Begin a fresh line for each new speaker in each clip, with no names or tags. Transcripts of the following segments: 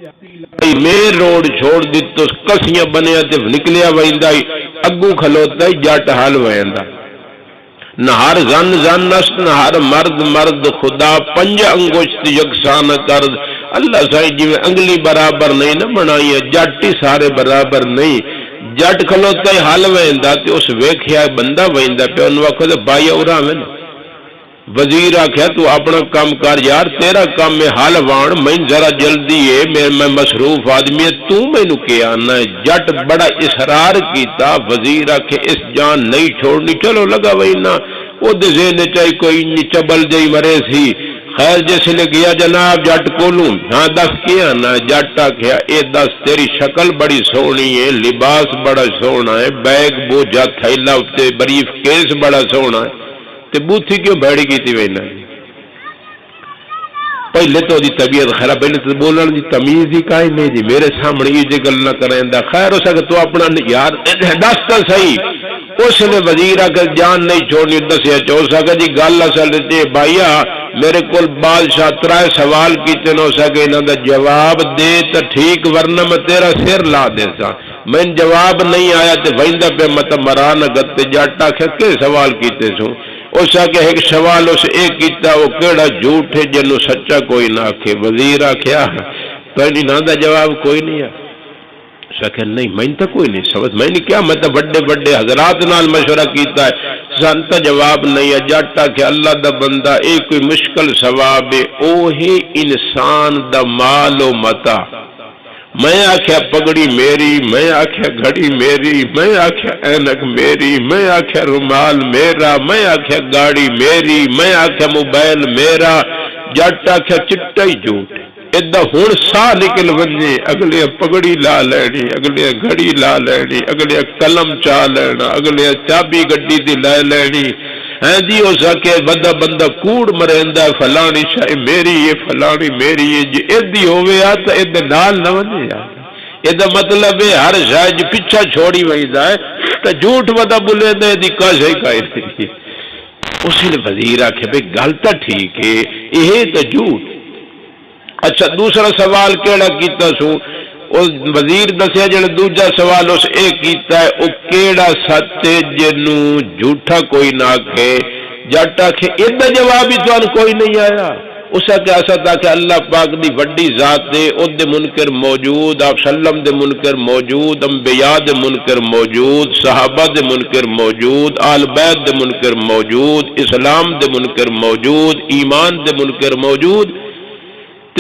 Main road چھوڑ دیتو کسیاں بنیا تے نکلیا ویندا اگوں کھلوتا جٹ حل ویندا نہ ہر زن زن نست نہ ہر مرد مرد خدا پنج انگشت یکساں کر اللہ سائیں جی انگلی برابر نہیں نہ بنائی جٹ ہی سارے برابر نہیں جٹ کھلوتا حل ویندا تے اس ویکھیا بندہ ویندا پیا انہوں آکھو تے بھائی اورا میں وزیر آخیا تو اپنا کام کر یار تیرا کام میں حل وان میں ذرا جلدی ہے میں مصروف آدمی ہے تو مینوں کیا آنا ہے جٹ بڑا اصرار کیتا وزیر آخے اس جان نہیں چھوڑنی چلو لگا وہی نہ وہ ذہن چاہیے کوئی چبل جی مرے سی خیر جس لے گیا جناب جٹ کولوں ہاں دس کیا آنا جٹ آخیا اے دس تیری شکل بڑی سونی ہے لباس بڑا سونا ہے بیگ بوجھا تھیلا تے بریف کیس بڑا سونا ہے بوتھی کیوں بھڑی کی تھی وینا پہلے تو دی طبیعت خراب پہلے تو بولن دی تمیز ہی کائیں نہیں جی میرے سامنے یہ جے گل نہ کریں دا خیر ہو سکے تو اپنا یار دس تو صحیح اس نے وزیر اگر جان نہیں چھوڑنی دسیا چو سکے جی گل اصل تے بھائیا میرے کول بادشاہ ترائے سوال کیتے نہ ہو سکے انہاں دا جواب دے تو ٹھیک ورنہ میں تیرا سر لا دے سا میں جواب نہیں آیا تے ویندا پہ مت مران گت جٹا کہ سوال کیتے سو اس آکے ایک سوال اس ایک کیتا وہ کیڑا جھوٹ ہے جنو سچا کوئی نہ آکھے وزیر آکھیا پہلی نہ دا جواب کوئی نہیں ہے سکے نہیں میں تو کوئی نہیں سمجھ میں نے کیا میں تو بڑے بڑے حضرات نال مشورہ کیتا ہے سانتا جواب نہیں ہے جاٹا کہ اللہ دا بندہ ایک کوئی مشکل ثواب ہے اوہی انسان دا مال و متا میں آکھیا پگڑی میری میں آکھیا گھڑی میری میں آکھیا اینک میری میں آکھیا رومال میرا میں آکھیا گاڑی میری میں آکھیا موبائل میرا جٹ آکھیا چٹا ہی جھوٹ ادھا ہون سا نکل ونجے اگلے پگڑی لا لینی اگلے گھڑی لا لینی اگلے قلم چا لینا اگلے چابی گڈی دی لے لینی جی ہو سکے بندہ کوڑ مریندا فلانی شاہ میری یہ فلانی میری یہ جی ادھی ہوئے آ تو ادھے نال نہ ونجے آ ادھا مطلب ہے ہر شاہ جی پچھا چھوڑی ویندا ہے تو جھوٹ ودا بولے دے دی کاشے کائے تھی اس نے وزیر آکھے بھئی گل تو ٹھیک ہے یہ تو جھوٹ اچھا دوسرا سوال کیڑا کیتا سو وزیر دسیا جڑا دوجا سوال اس ایک کیتا ہے او کیڑا سچ جنو جھوٹا کوئی نہ آکھے جٹ آکھے ادھا جواب ہی تو کوئی نہیں آیا اس کا ایسا تھا کہ اللہ پاک دی وڈی ذات دے او دے منکر موجود آپ سلم دے منکر موجود انبیاء دے منکر موجود صحابہ دے منکر موجود آل بیت دے منکر موجود اسلام دے منکر موجود ایمان دے منکر موجود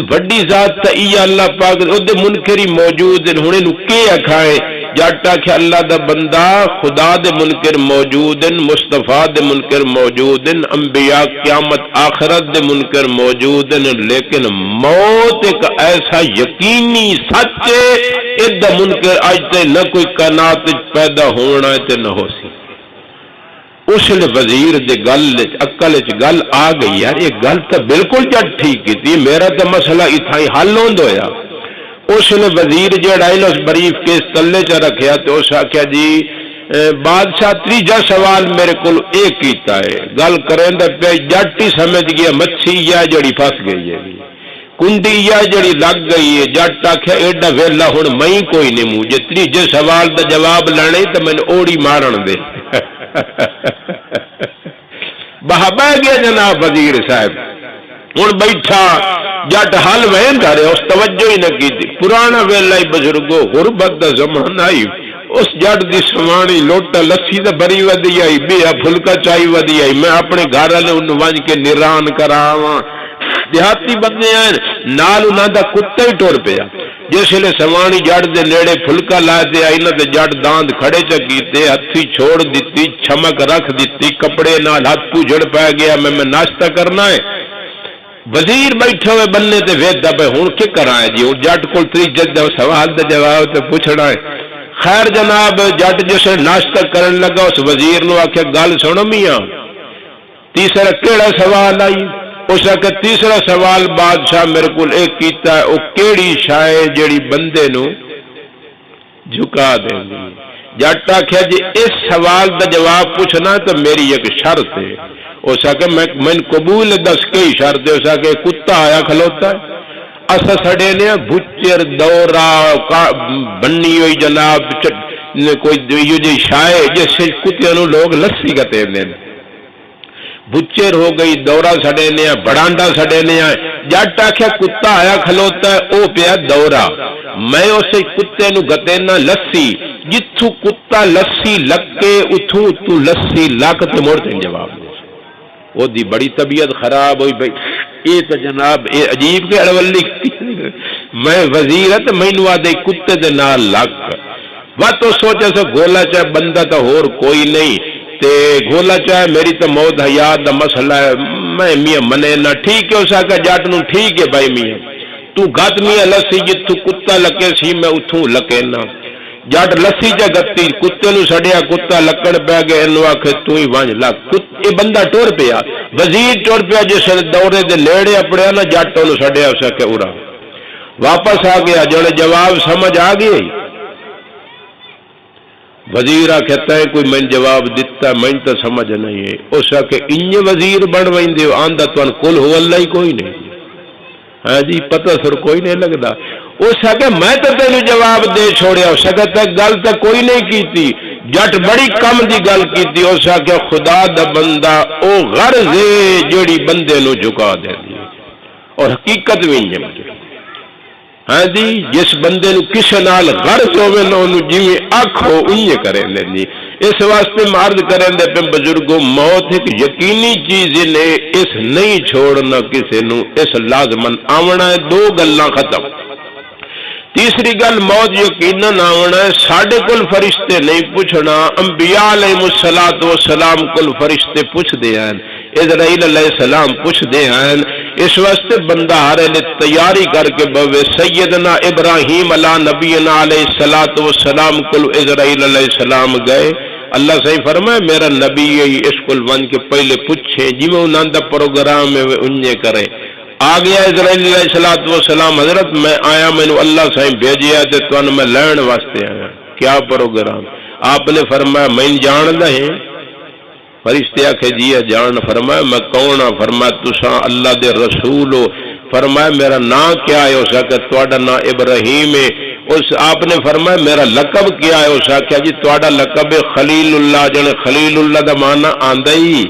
وڈی ذات تا ای اللہ پاک دے منکری موجود ہیں ہنے نو کے اکھائے جاٹا کہ اللہ دا بندہ خدا دے منکر موجود ہیں مصطفیٰ دے منکر موجود ہیں انبیاء قیامت آخرت دے منکر موجود ہیں لیکن موت ایک ایسا یقینی سچ ہے ادھا منکر آج تے نہ کوئی کائنات پیدا ہونا ہے تے نہ ہو سی اس نے وزیر دے گل عقل گل آ گئی یار یہ گل تو بالکل جٹ ٹھیک کی تھی میرا تو مسئلہ اتھائی حل ہوند ہویا اس نے وزیر جڑا ہے اس بریف کیس تلے چ رکھیا تو اس آکھیا جی بادشاہ تیجا سوال میرے کو ایک کیتا ہے گل کریں دا پہ جٹ ہی سمجھ گیا مچھی یا جڑی پھنس گئی ہے کنڈی یا جڑی لگ گئی ہے جٹ آکھیا ایڈا ویلا ہن میں کوئی نہیں مجھے تیجے سوال دا جواب لینے تو میں اوڑی مارن دے بہبا گیا جناب وزیر صاحب ہوں بیٹھا جٹ حل وہن کر اس توجہ ہی نہ کی تھی پرانا ویلا ہی بزرگو غربت دا زمانہ آئی اس جٹ دی سوانی لوٹا لسی دا بری ودی آئی بیا پھلکا چائی ودی آئی میں اپنے گھر والے انہوں ونج کے نران کراواں دیہاتی بندے ہیں نال انہاں دا کتا ہی ٹر پیا جس لے سوانی جٹ دے نیڑے پھلکا لائے دے آئی نہ تے جٹ داند کھڑے چ کیتے ہتھی چھوڑ دیتی چھمک رکھ دیتی کپڑے نال ہاتھ پوجھڑ پا گیا میں ناشتہ کرنا ہے وزیر بیٹھے ہوئے بننے تے ویدا پہ ہن کی کراں جی ہن جٹ کول تیجے سوال دا جواب تے پوچھنا ہے خیر جناب جٹ جس ناشتہ کرن لگا اس وزیر نو آکھیا گل سن میاں تیسرا کیڑا سوال آئی اس کا تیسرا سوال بادشاہ میرے کو ایک کیتا ہے او کیڑی شے جڑی بندے نو جھکا دے گی جٹ آکھیا جی اس سوال دا جواب پوچھنا تو میری ایک شرط ہے اس کا میں قبول دس کئی شرط ہے اس کا کتا آیا کھلوتا ہے اسا سڑے نے بچر دورا بنی ہوئی جناب کوئی جی شائع جس کتوں نو لوگ لسی کہتے ہیں، بچر ہو گئی دورا سڑے نے بڑانڈا سڑے نے جٹ آخیا کتا آیا کھلوتا ہے او پیا دورا، میں اسے کتے نو گتےنا لسی، جتھوں کتا لسی لکے اتھوں تو لسی لک تے مڑ تے جواب دے وہ دی بڑی طبیعت خراب ہوئی بھائی یہ تو جناب یہ عجیب کے اڑولی میں وزیرت مینو آدھے کتے دے نال لک وہ تو سوچا سو گولا چاہے بندہ تو ہور کوئی نہیں تے گولا چاہے میری تو موت حیات دا مسئلہ ہے میں میاں منے نہ ٹھیک ہے اسا کا جٹ نو ٹھیک ہے بھائی میاں تو گت میاں لسی جتوں کتا لکے سی میں اتھوں لکے نہ جٹ لسی چا گتی کتے نو سڑیا کتا لکڑ پہ گئے انو آکھے تو ہی وانج لک یہ بندہ ٹور پیا وزیر ٹور پیا جس دورے دے لیڑے اپڑیا نا جٹ نو سڑیا اسا کہ اڑا واپس آ گیا جڑے جواب سمجھ آ گئی وزیر کہتا ہے کوئی میں جواب دیتا میں تو سمجھ نہیں ہے اس کہ ان وزیر بن ویندے آندا تو کل ہو اللہ ہی کوئی نہیں ہاں جی پتہ سر کوئی نہیں لگتا اس کہ میں تو تینوں جواب دے چھوڑیا اس کہ گل تو کوئی نہیں کیتی جٹ بڑی کم دی گل کیتی اس کہ خدا دا بندہ او غرض ہے جیڑی بندے نو جھکا دے دی اور حقیقت بھی نہیں ہاں جی جس بندے نو کسے نال غرض ہوے نہ اونوں جویں اکھ ہو اونجے کرے جی اس واسطے مرد کریں دے پہ بزرگوں موت ایک یقینی چیز نے اس نہیں چھوڑنا کسے نو اس لازمن آونا ہے دو گلاں ختم تیسری گل موت یقیناً آونا ہے ساڈے کول فرشتے نہیں پوچھنا انبیاء علیہ السلام کول فرشتے پوچھ دے ہیں اسرائیل علیہ السلام پوچھ دے ہیں اس واسطے بندہ ہارے لے تیاری کر کے بوے سیدنا ابراہیم علیہ نبینا علیہ السلام کل اسرائیل علیہ السلام گئے اللہ صحیح فرمائے میرا نبی اس کل ون کے پہلے پوچھے جی میں انہاں دا پروگرام میں انجے کرے آ گیا اسرائیل علیہ السلام حضرت میں آیا میں نے اللہ صحیح بھیجیا تے تو میں لین واسطے آیا کیا پروگرام آپ نے فرمایا میں جان دے فرشتے آکھے جی جان فرمایا میں کون ہاں فرمایا تساں اللہ دے رسول ہو فرمایا میرا نام کیا ہے اس کا تہاڈا نام ابراہیم ہے اس آپ نے فرمایا میرا لقب کیا ہے اس کا جی تہاڈا لقب ہے خلیل اللہ جنے خلیل اللہ دا معنی آندا ہی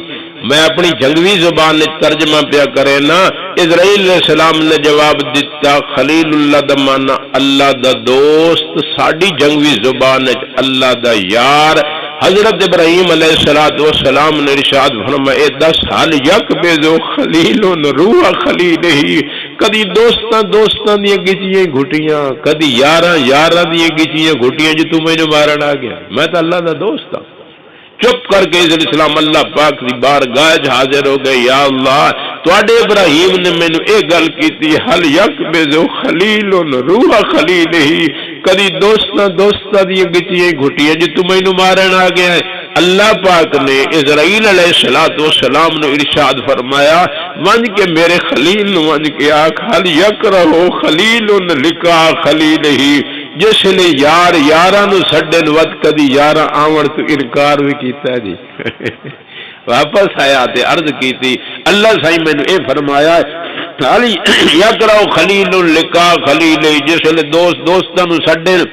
میں اپنی جنگوی زبان نے ترجمہ پیا کرے نا اسرائیل علیہ السلام نے جواب دیتا خلیل اللہ دا معنی اللہ دا دوست ساڈی جنگوی زبان اللہ دا یار حضرت ابراہیم علیہ السلام نے ارشاد فرمایا 10 سال یک بیزو خلیل روح خلیل ہی کدی دوستاں دی گچیاں گھٹیاں کدی یاراں دی گچیاں گھٹیاں جو تو مینوں مارن آ گیا میں تو اللہ دا دوست ہاں چپ کر کے اسلام اللہ پاک دی بارگاہ حاضر ہو گئے یا اللہ تواڈے ابراہیم نے مینوں اے گل کیتی حل یک بیزو خلیل روح خلیل ہی کدی دوستاں دی گچیاں گھٹیاں جو تو مینوں مارن آ گیا ہے اللہ پاک نے اسرائیل علیہ السلام نے ارشاد فرمایا ونج کے میرے خلیل نو ونج کے آکھ حل یکرہو خلیل لکا خلیل ہی جس نے یاراں نو سڈن ود کدی یاراں آون تو انکار بھی کیتا ہے جی واپس آیا تے عرض کیتی اللہ صحیح میں نے اے فرمایا یکرہو خلیل لکا خلیل جس نے دوستاں نو سڈن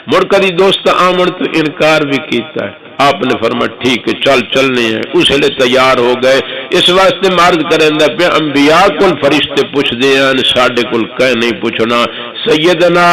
مڑ کدی دوست آمن تو انکار بھی کیتا ہے آپ نے فرمایا ٹھیک ہے چلنے ہیں اس لیے تیار ہو گئے اس واسطے مرد کریں پہ انبیاء کل فرشتے پوچھ دے ہیں ساڈے کل کہیں نہیں پوچھنا سیدنا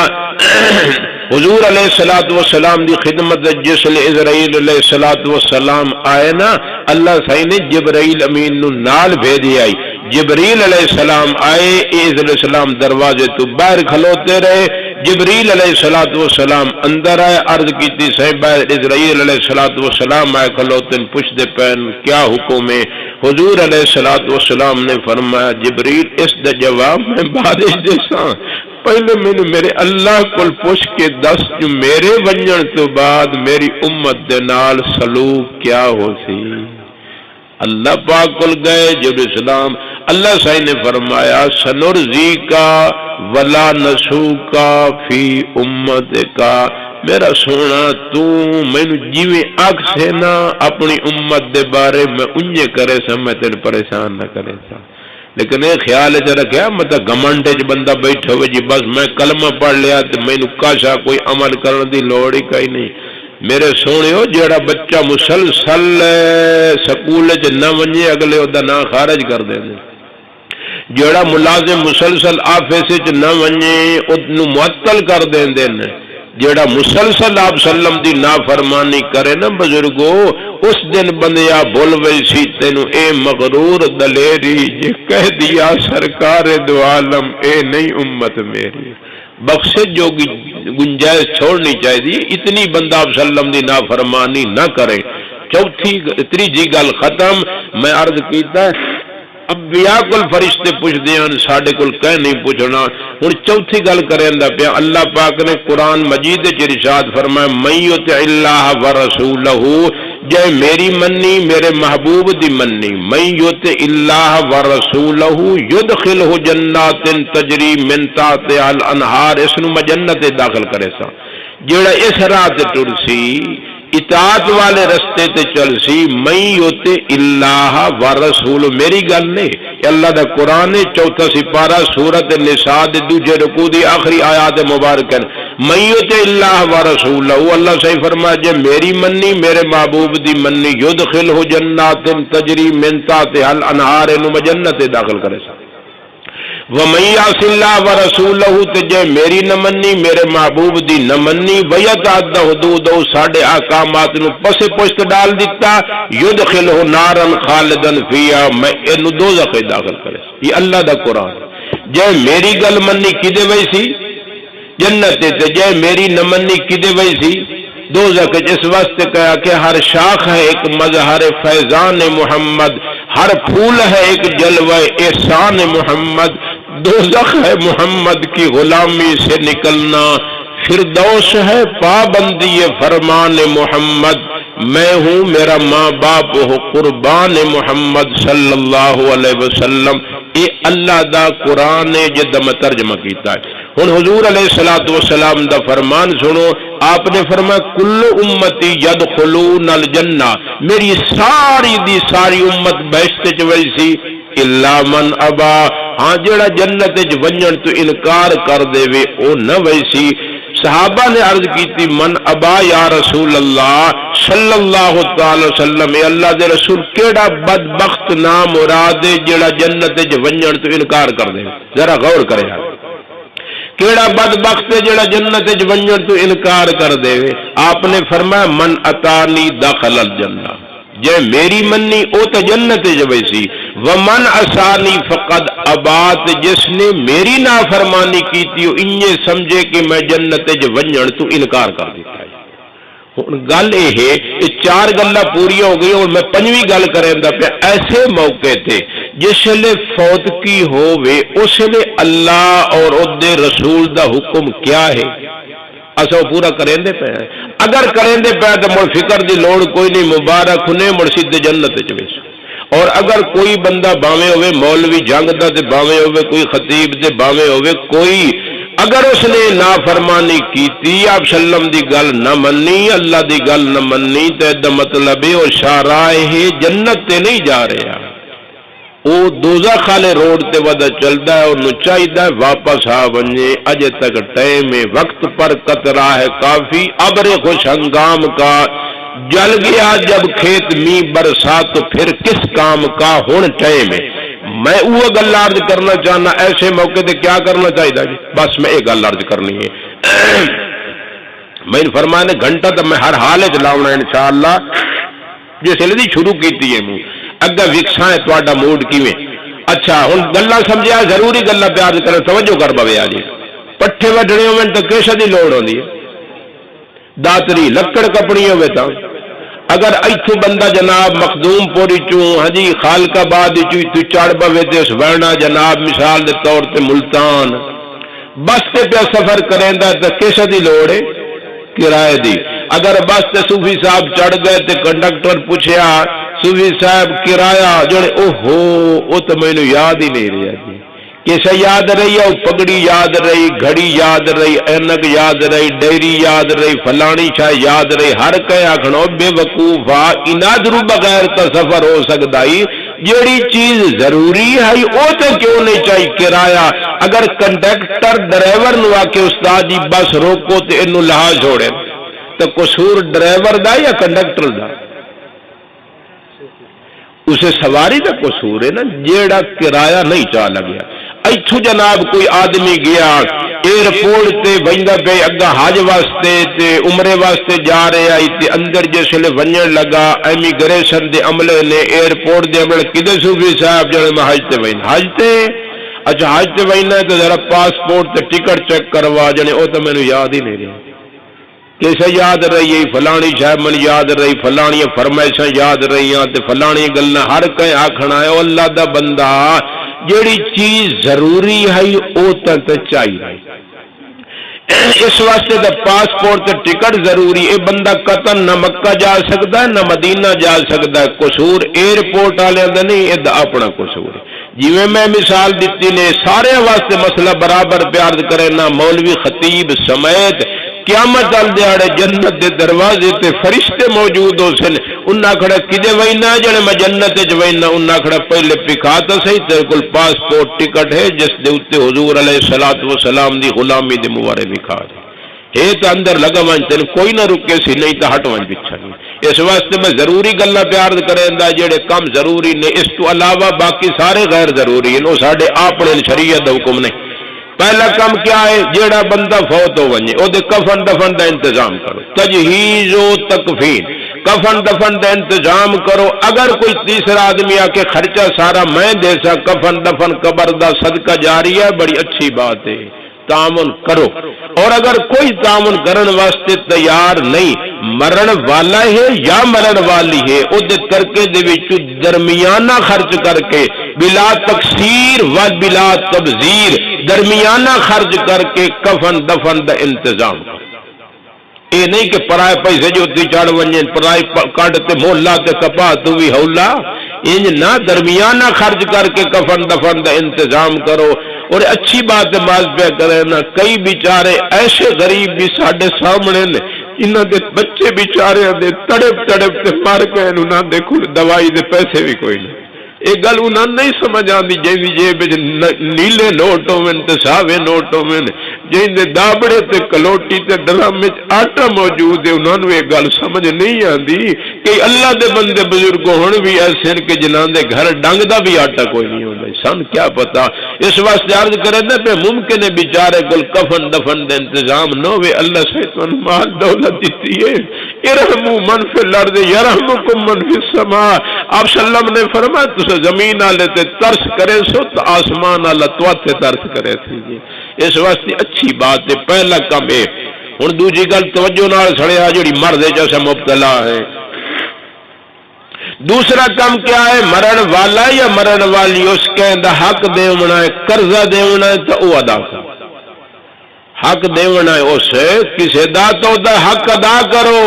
حضور علیہ السلام دی خدمت جس لئے اسرائیل علیہ السلام آئے نا اللہ صحیح نے جبرائیل امین نو نال بھیجی آئی جبریل علیہ السلام آئے علیہ السلام دروازے تو باہر کھلوتے رہے جبریل علیہ السلام اندر آئے عرض کیتی صحیح اسرائیل علیہ السلام آئے کھلوتے پوچھ دے پہن کیا حکم ہے حضور علیہ السلام نے فرمایا جبریل اس دا جواب میں بارش دے ساں پہلے میں نے میرے اللہ کو پوچھ کے دس جو میرے ونجن تو بعد میری امت دے نال سلوک کیا ہو سی اللہ پاک کل گئے جب اسلام اللہ صحیح نے فرمایا سنرزی کا ولا نسو کا فی امت کا میرا سونا تو مینو جیویں آگ سے نا اپنی امت دے بارے میں انجے کرے سا میں تیرے پریشان نہ کرے سا لیکن یہ خیال چ رکھا مطلب گمنڈ چ بندہ بیٹھا ہوئے جی بس میں کلمہ پڑھ لیا تو مینوں کاشا کوئی عمل کرن دی لوڑ ہی کہیں نہیں. میرے سونےو جیڑا بچہ مسلسل سکول چ نہ ونجے اگلے ادا نام خارج کر دیں. جیڑا ملازم مسلسل آفس چ نہ ونجے اُنوں معطل کر دیں. جیڑا مسلسل آپ سلم دی نافرمانی کرے نا بزرگو اس دن بندیا بول وی سی تینو اے مغرور دلیری جے کہہ دیا سرکار دو عالم اے نہیں امت میری. بخشش جو گنجائش چھوڑنی چاہیے اتنی بندہ آپ سلم دی نافرمانی نہ کرے. چوتھی تیجی گل ختم میں عرض کیتا ہے انبیاء کول فرشتے پوچھتے ہیں ساڈے کول کہہ نہیں پوچھنا. ہن چوتھی گل کریندا پیا اللہ پاک نے قرآن مجید وچ ارشاد فرمایا من یطع اللہ ورسولہ جے میری منی میرے محبوب دی منی من یطع اللہ ورسولہ یدخلہ جنات تجری من تحتہا الانہار اس نو جنت داخل کرے سا. جیڑا اس راہ تے ٹرسی اطاعت والے رستے تے چل سی من یطع اللہ ورسول میری گل نہیں اللہ دا قرآن چوتھا سپارہ سورۃ النساء دے دوجے رکوع دی آخری آیات مبارکہ من یطع اللہ ورسول اللہ صحیح فرمایا جے میری منی میرے محبوب دی منی یدخلہ جنات تجری من تحتہا الانہار نو جنت داخل کرے سا. وَمَن يَعْصِ اللَّهَ وَرَسُولَهُ تے جے میری نہ منی میرے محبوب دی نہ منی وَيَتَعَدَّ حُدُودَهُ ساڈے احکامات نو پس پشت ڈال دیتا یدخلہ نارا خالدا فیہا میں اینو دوزخ داخل کرے. یہ اللہ دا قرآن. جے میری گل منی کدے وئی سی جنت تے جے میری نہ منی کدے وئی سی دوزخ. اس واسطے کہا کہ ہر شاخ ہے ایک مظہر فیضان محمد ہر پھول ہے ایک جلوہ احسان محمد. دوزخ ہے محمد کی غلامی سے نکلنا فردوس ہے پابندی فرمان محمد میں ہوں میرا ماں باپ ہو قربان محمد صلی اللہ علیہ وسلم. یہ اللہ دا قرآن جدہ ترجمہ کیتا ہے. ہن حضور علیہ الصلوۃ والسلام دا فرمان سنو. آپ نے فرمایا کل امتی یدخلون الجنہ میری ساری دی ساری امت بہشت چ ویسی الا من ابا ہاں جڑا جنت وچ ونجن تو انکار کر دے وے او نہ ویسی. صحابہ نے عرض کی تھی من ابا یا رسول اللہ صلی اللہ تعالی وسلم اے اللہ دے رسول کیڑا بدبخت نام مراد جڑا جنت وچ ونجن تو انکار کر دے. ذرا غور کرے کیڑا بدبخت جڑا جنت وچ ونجن تو انکار کر دے. آپ نے فرمایا من اتانی دخل الجنہ جے میری منی او تو جنت ویسی ومن عصانی فقد ابات جس نے میری نافرمانی کی تھی انجے سمجھے کہ میں جنت ونجن تو انکار کر دیتا ہے. گل یہ چار گلاں پوری ہو گئی اور میں پنجویں گل کریندا پیا. ایسے موقع تھے جس لے فوت کی ہووے اس لے اللہ اور اودے رسول دا حکم کیا ہے اسا پورا کریندے پے. اگر کریندے پے تو مڑ فکر دی لوڑ کوئی نہیں مبارک نے مڑ سیدھے جنت وچ ویس. اور اگر کوئی بندہ باویں ہوئے مولوی جنگ دا تے باویں ہوئے کوئی خطیب تے باویں ہوئے کوئی اگر اس نے نافرمانی کیتی آپ سلم دی گل نہ منی اللہ دی گل نہ منی تے دا مطلب ہے او شاراہ جنت تے نہیں جا رہا او دوزخ والے روڈ تے ودا چلدا ہے اور نو چاہیدا ہے واپس آ ونجے. اجے تک ٹائم وقت پر قطرہ ہے کافی ابر خوش ہنگام کا جل گیا جب کھیت می برسات تو پھر کس کام کا ہن ٹائم ہے. میں وہ گل عرض کرنا چاہنا ایسے موقع تے کیا کرنا چاہیے جی بس میں ایک گل عرض کرنی ہے. میں فرمایا نے گھنٹہ تو میں ہر حال وچ لاونا انشاءاللہ جس لے دی شروع کیتی ہے منہ اگا وکساں تہاڈا موڈ کیویں. اچھا ہن گلاں سمجھیا ضروری گلاں پیار کر توجہ کر بوے آ جی. پٹھے وڈنے ہون تے کیسے دی لوڑ ہوندی ہے داتری لکڑ کپڑی ہوے تا اگر ایتھوں بندہ جناب مخدوم پوری چوں ہاں جی خالقآباد چوں چڑھ پوے تے سویرنا جناب مثال دے طور تے ملتان بس تے پیا سفر کریندا تے کیسے دی لوڑ ہے کرائے دی. اگر بس تے صوفی صاحب چڑھ گئے تے کنڈکٹر پوچھیا صوفی صاحب کرایہ جڑے اوہو او تو مینوں یاد ہی نہیں رہا جی. کیسے یاد رہی ہے پگڑی یاد رہی گھڑی یاد رہی اینک یاد رہی ڈیری یاد رہی فلانی شاہ یاد رہی ہر کہے آکھنو بے وقوفا انادرو بغیر تا سفر ہو سکتا ہی جیڑی چیز ضروری ہے وہ تو کیوں نہیں چاہیے کرایہ؟ اگر کنڈکٹر ڈرائیور نو آ کے استاد جی بس روکو تو اینو لہا چھوڑے تو قصور ڈرائیور دا یا کنڈکٹر دا؟ اسے سواری دا قصور ہے نا، جیڑا کرایہ نہیں چاہ لگیا۔ ایتھو جناب کوئی آدمی گیا ایئرپورٹ تے ویندا پے اگا حج واسطے تے عمرے واسطے جا رہا ہے تے اندر جس لے ونجن لگا امیگریشن دے عملے نے ایئرپورٹ دے عملے کدے صوفی صاحب جڑے میں حج تے وین حج تے اچھا حج تے وینا ہے تو ذرا پاسپورٹ تے ٹکٹ چیک کروا جنے او تو مینوں یاد ہی نہیں رہا کیسے یاد رہی ہے فلانی شاہ من یاد رہی فلانی فرمائشاں یاد رہی تے فلانی گلاں ہر کہیں آکھنا ہے او اللہ دا بندہ جیڑی چیز ضروری ہے او تے چاہیے اس واسطے دا پاسپورٹ تے ٹکٹ ضروری ہے بندہ قطن نہ مکہ جا سکتا ہے نہ مدینہ جا سکتا ہے قصور ایئرپورٹ والے دا نہیں اے اپنا قصور ہے جویں میں مثال دیتی نے سارے واسطے مسئلہ برابر پیار کرے نہ مولوی خطیب سمیت قیامت ال دیاڑے جنت دے دروازے تے فرشتے موجود ہو سن انہاں کھڑا کدے وینا جڑے میں جنت وچ وینا انہاں کھڑا پہلے پکھاتا صحیح تے کول پاسپورٹ ٹکٹ ہے جس دے اوتے حضور علیہ الصلوۃ والسلام دی غلامی دے مبارک لکھا ہے تو اندر لگا ون تین کوئی نہ رکے سی نہیں تو ہٹ ون پیچھا نہیں اس واسطے میں ضروری گلاں پیار کریندا جڑے کم ضروری نے اس تو علاوہ باقی سارے غیر ضروری ہیں وہ ساڈے اپنے شریعت دا حکم نہیں پہلا کام کیا ہے جیڑا بندہ فوت ہو ونجے او دے کفن دفن دا انتظام کرو تجہیز و تکفین کفن دفن دا انتظام کرو اگر کوئی تیسرا آدمی آ کے خرچہ سارا میں دے سا کفن دفن قبر دا صدقہ جاری ہے بڑی اچھی بات ہے تعاون کرو اور اگر کوئی تعاون کرن واسطے تیار نہیں مرن والا ہے یا مرن والی ہے او دے ترکے دے وچ درمیانہ خرچ کر کے بلا تقصیر و بلا تبذیر درمیانہ خرچ کر کے کفن دفن دا انتظام کرو اے نہیں کہ پرائے پیسے جو تی چڑھ ونجے پرائے کڈ تے مولا تے کپا تو بھی ہولا انج نہ درمیانہ خرچ کر کے کفن دفن دا انتظام کرو اور اچھی بات ماز پہ کرے نا کئی بیچارے ایسے غریب بھی ساڈے سامنے نے انہاں دے بچے بیچارے دے تڑپ تڑپ تے مر گئے انہاں دے کول دوائی دے پیسے بھی کوئی نہیں یہ گل انہاں نہیں سمجھ آندی جی جیب نیلے نوٹ ہوویں تے ساوے نوٹ ہوویں جن دے دابڑے تے کلوٹی تے ڈرم وچ آٹا موجود ہے انہاں نوں یہ گل سمجھ نہیں آندی کہ اللہ دے بندے بزرگ ہن بھی ایسے کہ جنہاں دے گھر ڈنگ دا بھی آٹا کوئی نہیں ہوندا سن کیا پتا اس واسطے عرض کرے نا پہ ممکن ہے بیچارے کول کفن دفن دے انتظام نہ ہوئے اللہ شیطان مال دولت دیتی ہے ارحموا من فی الارض یرحمکم من فی السماء آپ سلم نے فرمایا تو زمین والے تے ترس کرے سو تو آسمان والا تو ترس کرے تھی اس واسطے اچھی بات ہے پہلا کام ہے ہن دوسری گل توجہ نال سڑیا جڑی مرد جیسا مبتلا ہے دوسرا کام کیا ہے مرن والا یا مرن والی اس کے حق دیونا ہے قرضہ دیونا ہے تو وہ ادا کرو حق دیونا ہے اس کسی دا تو دا حق ادا کرو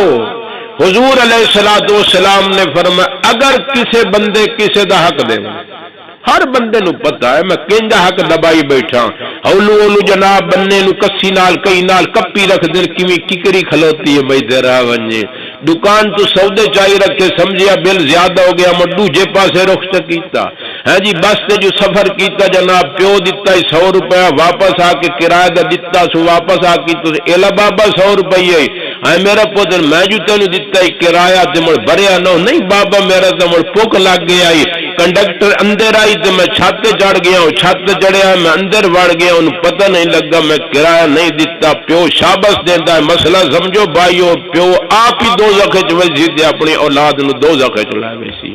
حضور علیہ الصلوۃ والسلام نے فرمایا اگر کسی بندے کسی دا حق دے ہر بندے نو پتہ ہے میں کیندا حق دبائی بیٹھا ہولو اولو جناب بننے نو کسی نال کئی نال کپی رکھ دین کیویں ککری کھلوتی ہے بھائی تیرا ونجے دکان تو سودے چاہی رکھے سمجھیا بل زیادہ ہو گیا میں دوجے پاسے رخ کیتا ہے جی بس تے جو سفر کیتا جناب پیو دیتا 100 روپیہ واپس آ کے کرایہ دا دیتا سو واپس آ کے تو ایلا بابا 100 روپیہ ہے میرا پتر میں جو تینوں دیتا ہے کرایہ تے مڑ بھریا نہ نہیں بابا میرا تو مڑ پک لگ گیا کنڈکٹر اندر آئی تو میں چھت چڑھ گیا ہوں چھت چڑھیا میں اندر وڑ گیا انہوں پتہ نہیں لگا میں کرایہ نہیں دیتا پیو شاباش دیتا ہے مسئلہ سمجھو بھائیو پیو آپ ہی دوزخ وچ ویسی تے اپنی اولاد نو دوزخ وچ لے ویسی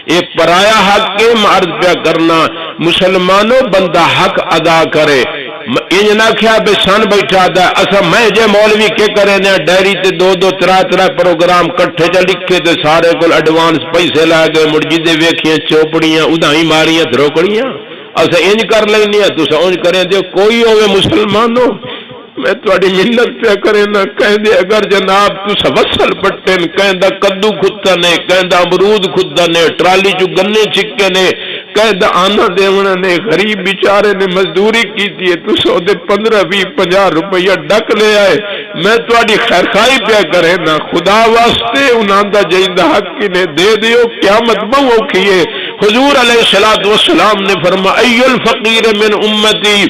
یہ پرایا حق کے عرض پیا کرنا مسلمانوں بندہ حق ادا کرے انج نہ کیا بے سن بیٹھا دا اسا میں جے مولوی کے کرے نے ڈائری تے 2 3 پروگرام کٹھے چ لکھے تے سارے کول ایڈوانس پیسے لا گئے مرجی دے ویکھیاں چوپڑیاں ادائی ماریاں دروکڑیاں اسا انج کر لینی تسا انج کرے تے کوئی ہوے مسلمانوں میں تھوڑی منت پہ کرے نہ کہندے اگر جناب تسا وصل پٹن کہندا کدو کھتا نے کہندا امرود کھدا نے ٹرالی چ گنے چکے نے کہندا آنا دیونا نے غریب بیچارے نے مزدوری کیتی ہے تسا دے 15 20 50 روپیہ ڈک لے آئے میں تھوڑی خیرخائی پہ کرے نہ خدا واسطے انہاں دا جیندا حق نے دے دیو قیامت بہو اوکھی ہے حضور علیہ الصلوۃ والسلام نے فرمایا ای الفقیر من امتی،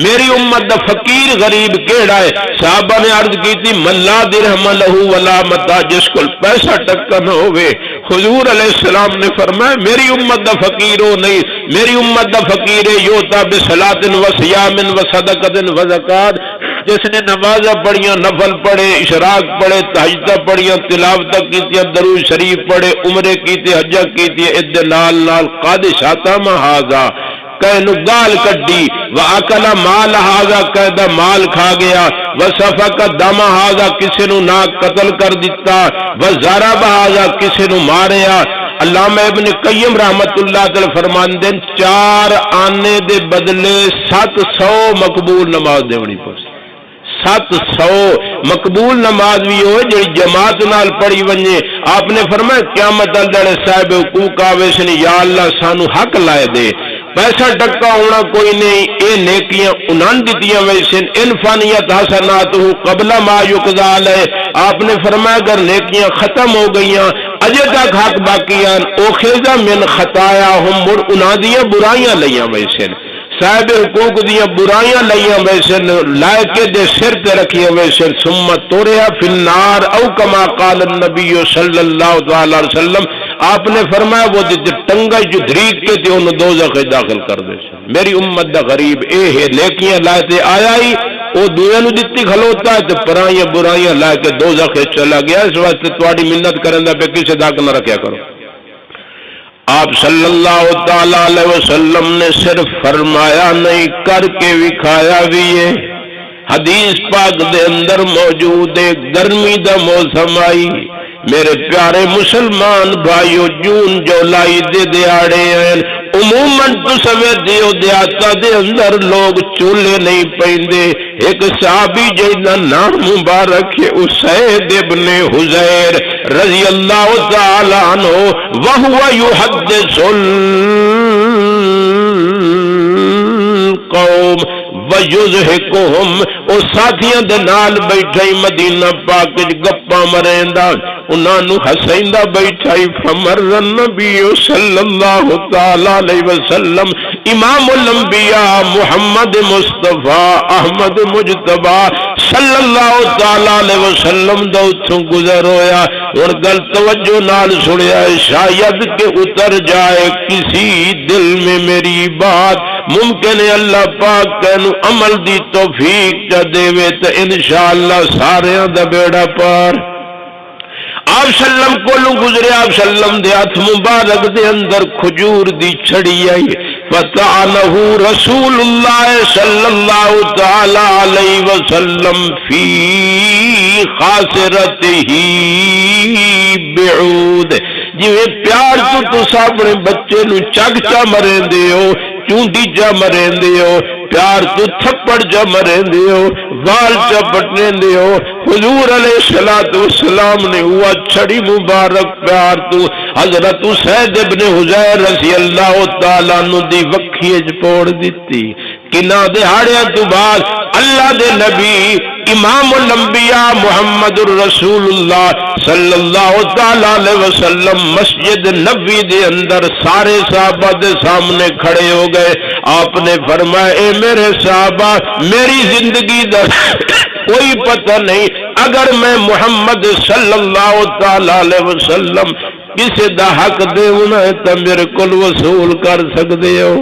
میری امت دا فقیر غریب کیڑا ہے؟ صحابہ نے عرض کی تھی من لا درہم لہ ولا متاع، جس کو پیسہ ٹکا نہ ہوئے۔ حضور علیہ السلام نے فرمایا میری امت دا فقیر ہو نہیں، میری امت دا فقیر ہے یوتا بصلاۃ و صیام و صدقۃ و زکات، جس نے نمازاں پڑھیاں، نفل پڑھے، اشراق پڑھے، تہجدہ پڑھیاں، تلاوت کیتی، درود شریف پڑھے، عمرے کیتے، حج کیتی، اد نال نال قد شاتم ھذا کہنو گال کڈی، واکل مال ھذا کہدا مال کھا گیا، وسفک دم ھذا کسی نو ناک قتل کر دیتا، وضرب ھذا کسی نو ماریا۔ علامہ ابن قیم رحمت اللہ تعالی فرماندے 4 آنے دے بدلے 700 مقبول نماز دیونی پڑ، 700 مقبول نماز بھی ہوئے جڑی جماعت نال پڑھی ونجے۔ آپ نے فرمایا قیامت والے صاحب حقوق آوے سن یا اللہ سانو حق لائے دے، پیسہ ٹکا ہونا کوئی نہیں، اے نیکیاں انہاں دتیاں ویسن ان فانیت حسناتہ قبل ما یقضى علیہ۔ آپ نے فرمایا اگر نیکیاں ختم ہو گئیاں اجے تک حق باقیاں، اوخذ من خطایاہم، مڑ انہاں دیاں برائیاں لیاں ویسن، صاحب حقوق دیاں برائیاں لیاں ویسن، لائقے دے سر تے رکھیاں ویسن، ثم توریا فی النار او کما قال النبی صلی اللہ تعالی علیہ وسلم۔ آپ نے فرمایا وہ ٹنگا جو دھریک کے تے انہوں دوزخ داخل کر دے۔ میری امت دا غریب اے ہے نیکیاں لائے تے آیا ہی وہ دویاں نو دتی کھلوتا ہے تے پرائیاں برائیاں لائے کے دوزخ چلا گیا۔ اس واسطے تواڈی منت کرن دا پہ کسے دا نہ رکھیا کرو۔ آپ صلی اللہ تعالی علیہ وسلم نے صرف فرمایا نہیں کر کے وکھایا بھی ہے۔ حدیث پاک دے اندر موجود ہے گرمی دا موسم آئی، میرے پیارے مسلمان بھائیو جون جولائی دے دیاڑے ہیں، عموماً تو سویدے ہو دیاتا دے اندر لوگ چولے نہیں پیندے۔ ایک صحابی جینا نام مبارک ہے اسید ابن حزیر رضی اللہ تعالی عنہ، وہو یحدث القوم وَيُزْحِكُهُمْ، او ساتھیاں دے نال بیٹھائی مدینہ پاک گپاں مریندا، انہاں نو ہسیندا بیٹھائی۔ فمر النبی صلی اللہ تعالی علیہ وسلم، امام الانبیاء محمد مصطفیٰ احمد مجتبی صلی اللہ تعالی علیہ وسلم دا اتھوں گزر ہویا۔ اور گل توجہ نال سنیا، شاید کہ اتر جائے کسی دل میں میری بات، ممکن ہے اللہ پاک تینو عمل دی توفیق چا دے وے تو انشاءاللہ ساریاں دا بیڑا پار۔ آپ سلم کولوں گزرے، آپ سلم دے ہاتھ مبارک دے اندر کھجور دی چھڑی آئی، فتعنہ رسول اللہ صلی اللہ تعالی علیہ وسلم فی خاصرتہ بعود، جویں پیار تو اپنے بچے نو چگ چا مرین دے ہو، چونڈی چا مرین دے ہو، پیار تو تھپڑ چا مرین دے ہو، وال چا پٹنے دے ہو، حضور علیہ السلام نے ہوا چھڑی مبارک پیار تو حضرت اسید ابن حزیر رضی اللہ تعالیٰ عنہ دی وکھیج پوڑ دیتی۔ کنا دہاڑیاں تو بعد اللہ دے نبی امام الانبیاء محمد الرسول اللہ صلی اللہ تعالی علیہ وسلم مسجد نبوی دے اندر سارے صحابہ دے سامنے کھڑے ہو گئے۔ آپ نے فرمایا اے میرے صحابہ، میری زندگی دا کوئی پتہ نہیں، اگر میں محمد صلی اللہ تعالی علیہ وسلم کسی دا حق دے ہونا ہے تو میرے کل وصول کر سکتے ہو۔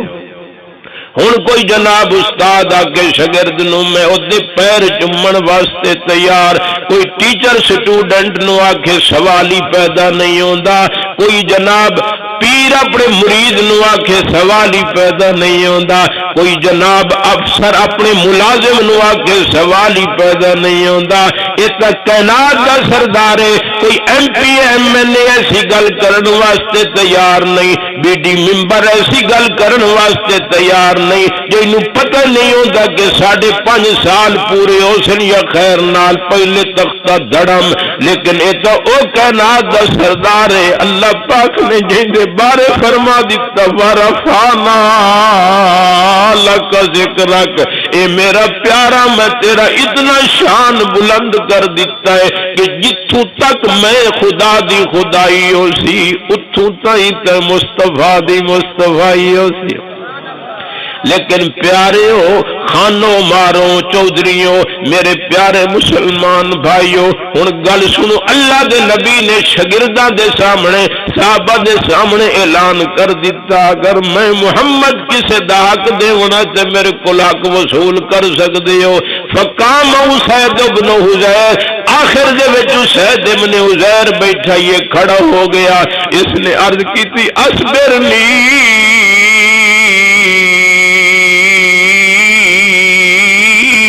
ہن کوئی جناب استاد آگے شاگرد نو میں اودے پیر چومن واسطے تیار، کوئی ٹیچر سٹوڈنٹ نو آکھے سوال ہی پیدا نہیں ہوندا، کوئی جناب پیر اپنے مرید نو آکھے سوال ہی پیدا نہیں ہوندا، کوئی جناب افسر اپنے ملازم نو آکھے سوال ہی پیدا نہیں ہوندا۔ اس کا کائنات کا سردار ہے، کوئی MP MLA ایسی گل کرن واسطے تیار نہیں، بی ڈی ممبر ایسی گل کرن واسطے تیار نہیں، جنوں پتہ نہیں ہوتا کہ 5.5 سال پورے ہو سن یا خیر نال پہلے تختہ دڑم، لیکن یہ تو او کائنات دا سردار ہے۔ اللہ پاک نے جیندے بارے فرما دیتا ورفعنا لک ذکرک، اے میرا پیارا میں تیرا اتنا شان بلند کر دیتا ہے کہ جتھوں تک میں خدا دی خدائی ہو سی اتھوں اتوں تائی تے مصطفیٰ دی مصطفائی ہو سی لیکن پیارے ہو خانوں مارو چودھریوں میرے پیارے مسلمان بھائیو ہن گل سنو اللہ دے نبی نے شاگرداں دے سامنے صحابہ دے سامنے اعلان کر دیتا اگر میں محمد کسے دا حق دیونا تے میرے کول حق وصول کر سکدے ہو فقام اسید ابن حزیر آخر دے وچ اسید ابن حزیر بیٹھا یہ کھڑا ہو گیا اس نے عرض کی تھی اصبرنی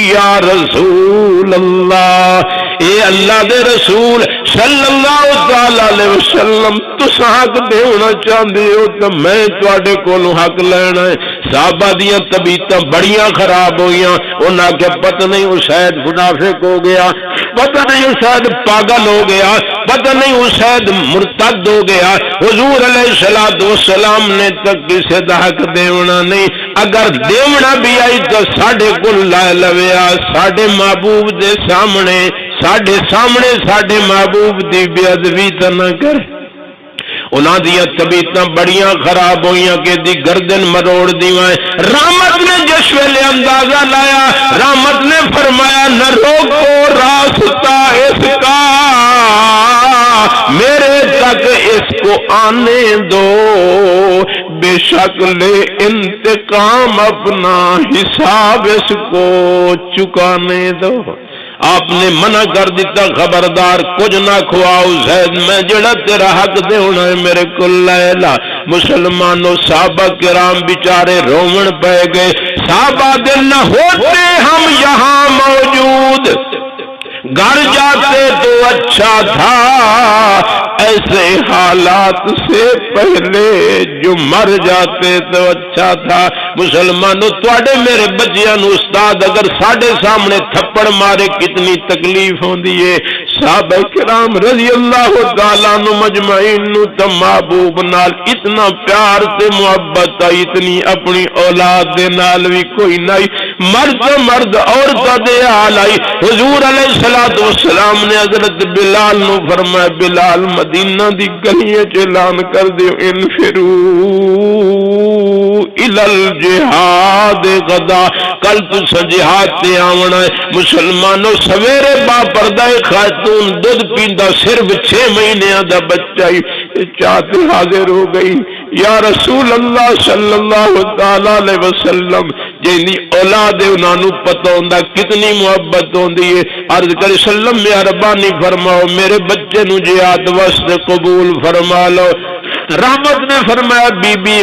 یا رسول اللہ اے اللہ دے رسول صلی اللہ تعالی علیہ وسلم تساں حق دینا چاہندے ہو تو میں تواڈے کولوں حق لینا ہے صحابہ دیاں طبیعتاں بڑیاں خراب ہوئیاں انہاں کہ پتہ نہیں اسید منافق ہو گیا پتہ نہیں اسید پاگل ہو گیا پتہ نہیں اسید مرتد ہو گیا حضور علیہ الصلوۃ والسلام نے تک کسے دا حق دیونا نہیں اگر دیونا بھی آئی تو ساڈے کول لائے لویا ساڈے محبوب دے سامنے ساڈے محبوب دی بے ادبی تے نہ کرے انہاں دیاں طبیعتاں بڑیاں خراب ہوئیاں کہ دی گردن مروڑ دیوائیں رحمت نے جس ویلے اندازہ لایا رحمت نے فرمایا نہ روکو راستہ اس کا میرے تک اس کو آنے دو بے شک لے انتقام اپنا حساب اس کو چکانے دو آپ نے منع کر دیتا خبردار کچھ نہ کھواؤ زید میں جڑا تیرا حق دے ہونا ہے میرے کو لیلا مسلمانوں صحابہ کرام بیچارے رومن پہ گئے صحابہ دل نہ ہوتے ہم یہاں موجود گھر جاتے تو اچھا تھا ایسے حالات سے پہلے جو مر جاتے تو اچھا تھا مسلمانوں تواڈے میرے بچیاں نو استاد اگر ساڈے سامنے تھپڑ مارے کتنی تکلیف ہوندی ہے صحابہ کرام رضی اللہ تعالیٰ عنہ مجمعین نو تو محبوب نال اتنا پیار تے محبت آئی اتنی اپنی اولاد دے نال بھی کوئی نہیں مرد عورتاں دے حال آئی حضور علیہ الصلوۃ والسلام نے حضرت بلال نو فرمایا بلال مدینہ دی گلیاں چ اعلان کر دیو انفروا الی الجہاد غدا کل تساں جہاد تے آونا ہے مسلمانوں سویرے با پردہ خاتون دودھ پیندا صرف 6 مہینے دا بچہ ہی چاہتے حاضر ہو گئی یا رسول اللہ صلی اللہ تعالی علیہ وسلم جنی اولاد ہے انہاں نو پتہ ہوندا کتنی محبت ہوندی ہے عرض کر سلم مہربانی فرماؤ میرے بچے نو جہاد واسطے قبول فرما لو رحمت نے فرمایا بی بی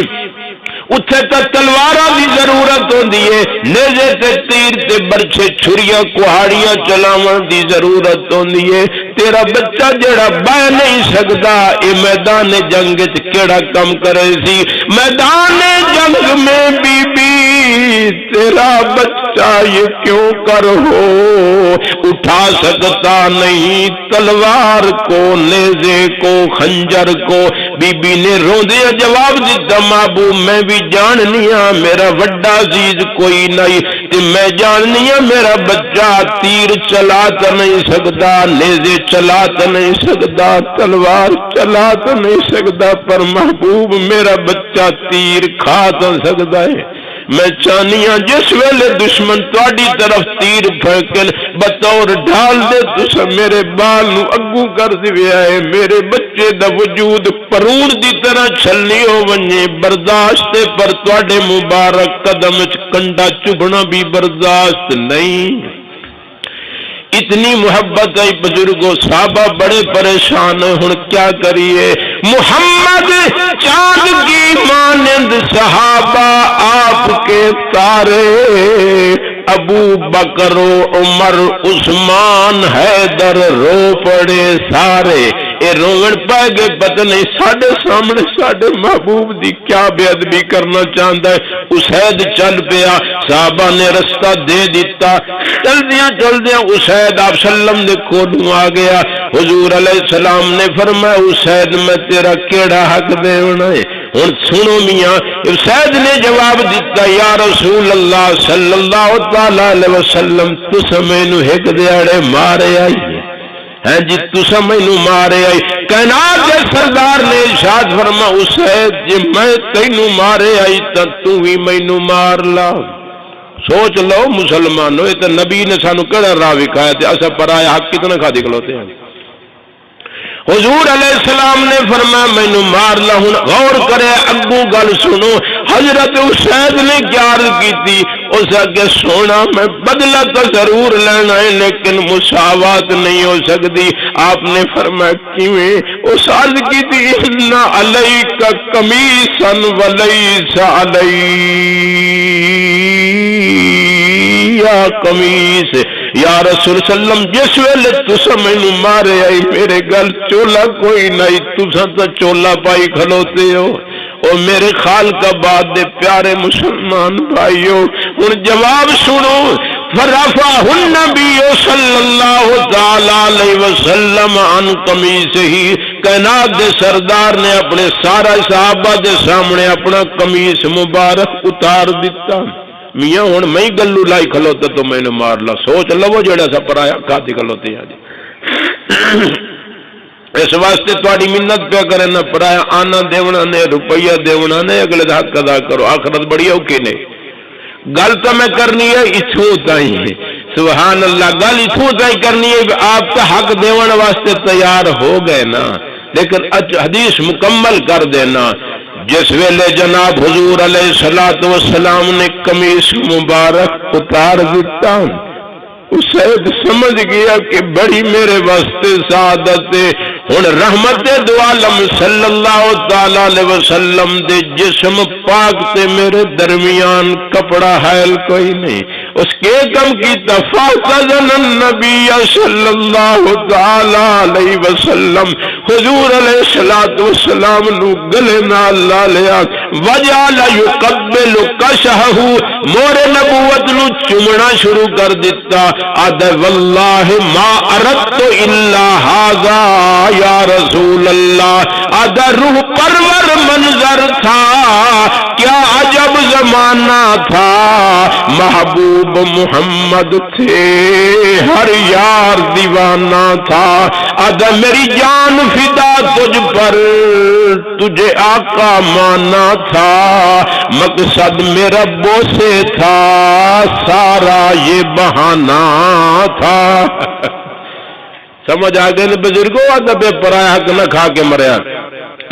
اتھے تا تلواراں دی ضرورت ہوندی ہے نیزے تے تیر تے برچھے چھریاں کوہاڑیاں چلاون دی ضرورت ہوندی ہے تیرا بچہ جڑا بہ نہیں سکدا اے میدان جنگ وچ کیڑا کم کرے سی میدان جنگ میں بی بی تیرا بچہ یہ کیوں کر ہو اٹھا سکتا نہیں تلوار کو نیزے کو خنجر کو بی بی نے روندے جواب دیتا محبوب میں بھی جاننی ہاں میرا وڈا عزیز کوئی نہیں تے میں جاننی ہاں میرا بچہ تیر چلا تو نہیں سکتا نیزے چلا تو نہیں سکتا تلوار چلا تو نہیں سکتا پر محبوب میرا بچہ تیر کھا تو سکتا ہے میں چاہنی ہاں جس ویلے دشمن تواڈی طرف تیر پھینکن بطور ڈھال دے تسا میرے بال نو اگوں کر دیا ہے میرے بچے دا وجود پرون دی طرح چھلنی ہو ونجے برداشت پر تواڈے مبارک قدم وچ کنڈا چبھنا بھی برداشت نہیں اتنی محبت ہے بزرگوں صحابہ بڑے پریشان ہیں ہن کیا کریے محمد چاند کی مانند صحابہ آپ کے تارے ابو بکر عمر عثمان حیدر رو پڑے سارے اے روڑ پائے گئے پتہ نہیں ساڑھے سامنے ساڑھے محبوب دی کیا بے ادبی کرنا چاہتا ہے اسید چل پیا صحابہ نے رستہ دے دیتا چل دیا اسید آپ سلم نے کھولوں آ گیا حضور علیہ السلام نے فرمایا اسید میں تیرا کیڑا حق دے ہونا ہے ہن سنو میاں اسید نے جواب دیتا یا رسول اللہ صلی اللہ تعالی علیہ وسلم تس مینوں ایک دیاڑے مارے آئی ہے جی تسا مینوں مارے آئی کائنات کے سردار نے ارشاد فرما اسید جی میں تینوں مارے آئی تو بھی مینوں مار لا سوچ لو مسلمانوں یہ تو نبی نے سانو کہڑا راہ وکھایا تے اسا پرایا حق کتنا کھا دی کھلوتے ہیں حضور علیہ السلام نے فرمایا مینوں مار لا ہن غور کرے اگوں گل سنو حضرت اسید نے کیا عرض کی اس اگے سونا میں بدلہ تو ضرور لینا ہے لیکن مساوات نہیں ہو سکتی آپ نے فرمایا کیویں اس عرض کی تھی ان علیک قمیصا ولیس علی یا قمیص یا رسول سلم جس ویلے تسا مینوں مارے آئی میرے گل چولا کوئی نہیں تسا تو چولا پائی کھلوتے ہو اور میرے خالق آباد دے پیارے مسلمان بھائیو ہن جواب سنو فرفعہ النبی صلی اللہ تعالی علیہ وسلم عن قمیصہ کائنات دے سردار نے اپنے سارا صحابہ دے سامنے اپنا قمیص مبارک اتار دیتا میاں ہن میں گلو لائی کھلوتا تو میں نے مار لا سوچ لو جڑا سا پرایا کھاتی کھلوتے ہیں جی اس واسطے تھوڑی منت پہ کرے نہ پرایا آنا دیونا نے روپیہ دیونا نے اگلے حق ادا کرو آخرت بڑی اوکے نے گل تو میں کرنی ہے اتھوں تائیں ہے سبحان اللہ گل اتھوں تائیں کرنی ہے کہ آپ کا حق دیون واسطے تیار ہو گئے نا لیکن حدیث مکمل کر دینا جس ویلے جناب حضور علیہ الصلوۃ والسلام نے قمیص مبارک اتار دیتا اسید سمجھ گیا کہ بڑی میرے واسطے سعادت ہے ہن رحمت دو عالم صلی اللہ تعالی علیہ وسلم دے جسم پاک تے میرے درمیان کپڑا حائل کوئی نہیں اس کے کم کی تفاضل النبی صلی اللہ تعالی علیہ وسلم حضور علیہ الصلوۃ والسلام نو گلے نال لا لیا وجعل يقبل كشحه مور نبوت نو چومنا شروع کر دیتا اد واللہ ما اردت الا هذا یا رسول اللہ اد روح پرور منظر تھا کیا عجب زمانہ تھا محبوب محمد تھے ہر یار دیوانہ تھا اد میری جان فدا تجھ پر تجھے آقا مانا تھا مقصد میرا بوسے تھا سارا یہ بہانہ تھا سمجھ آگے نے بزرگوں ادب پرایا حق نہ کھا کے مریا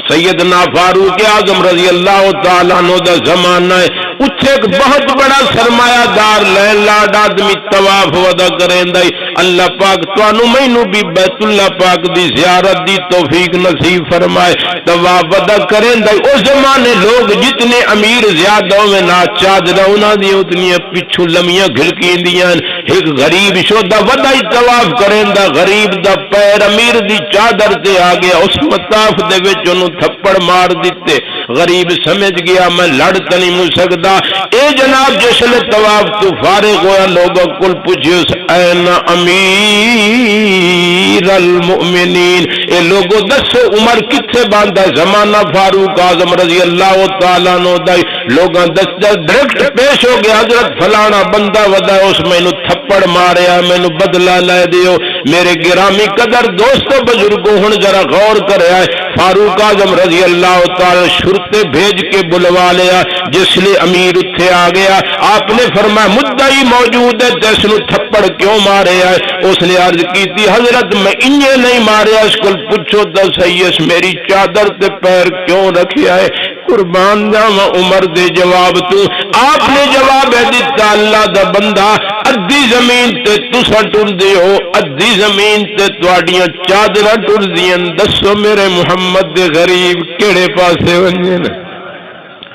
سیدنا فاروق اعظم رضی اللہ تعالیٰ عنہ دا زمانہ ہے اتھے ایک بہت بڑا سرمایہ دار لین لاڈ آدمی طواف ودا کریں دائی اللہ پاک توانو مینو بھی بیت اللہ پاک دی زیارت دی توفیق نصیب فرمائے طواف ودا کریں دائی اس زمانے لوگ جتنے امیر زیادہ میں نا چادر ہونا دی اتنی پچھو لمیاں گھلکیں دیاں ایک غریب شدہ ودا ہی طواف کریں دا غریب دا پیر امیر دی چادر تے آگیا اس مطاف دے وچ انہوں تھپڑ مار دیتے غریب سمجھ گیا میں لڑ نہیں مل سکتا اے جناب جس لئے طواف تو فارغ ہوا لوگوں کل پوچھو این امیر المؤمنین اے لوگوں دسو عمر کتھے باندھا زمانہ فاروق اعظم رضی اللہ تعالیٰ عنہ دائی لوگاں دس ڈائریکٹ پیش ہو گیا حضرت فلانا بندہ ودا اس میں نو تھپڑ ماریا میں نو بدلہ لے دیو میرے گرامی قدر دوستو بزرگوں ہن ذرا غور کرے آئے فاروق اعظم رضی اللہ تعالی شرطے بھیج کے بلوا لیا جس لئے امیر اتھے آ گیا آپ نے فرمایا مدعی موجود ہے جس نو تھپڑ کیوں مارے آئے اس نے عرض کی تھی حضرت میں انہیں نہیں مارے اس کو پوچھو تو سیس میری چادر تے پیر کیوں رکھے آئے قربان جاواں عمر دے جواب تو آپ نے جواب دیتا اللہ دا بندہ ادھی زمین تے تسا ٹر دے ہو ادھی زمین تے تواڈیاں چادراں ٹر دیاں دسو میرے محمد دے غریب کیڑے پاسے ونجن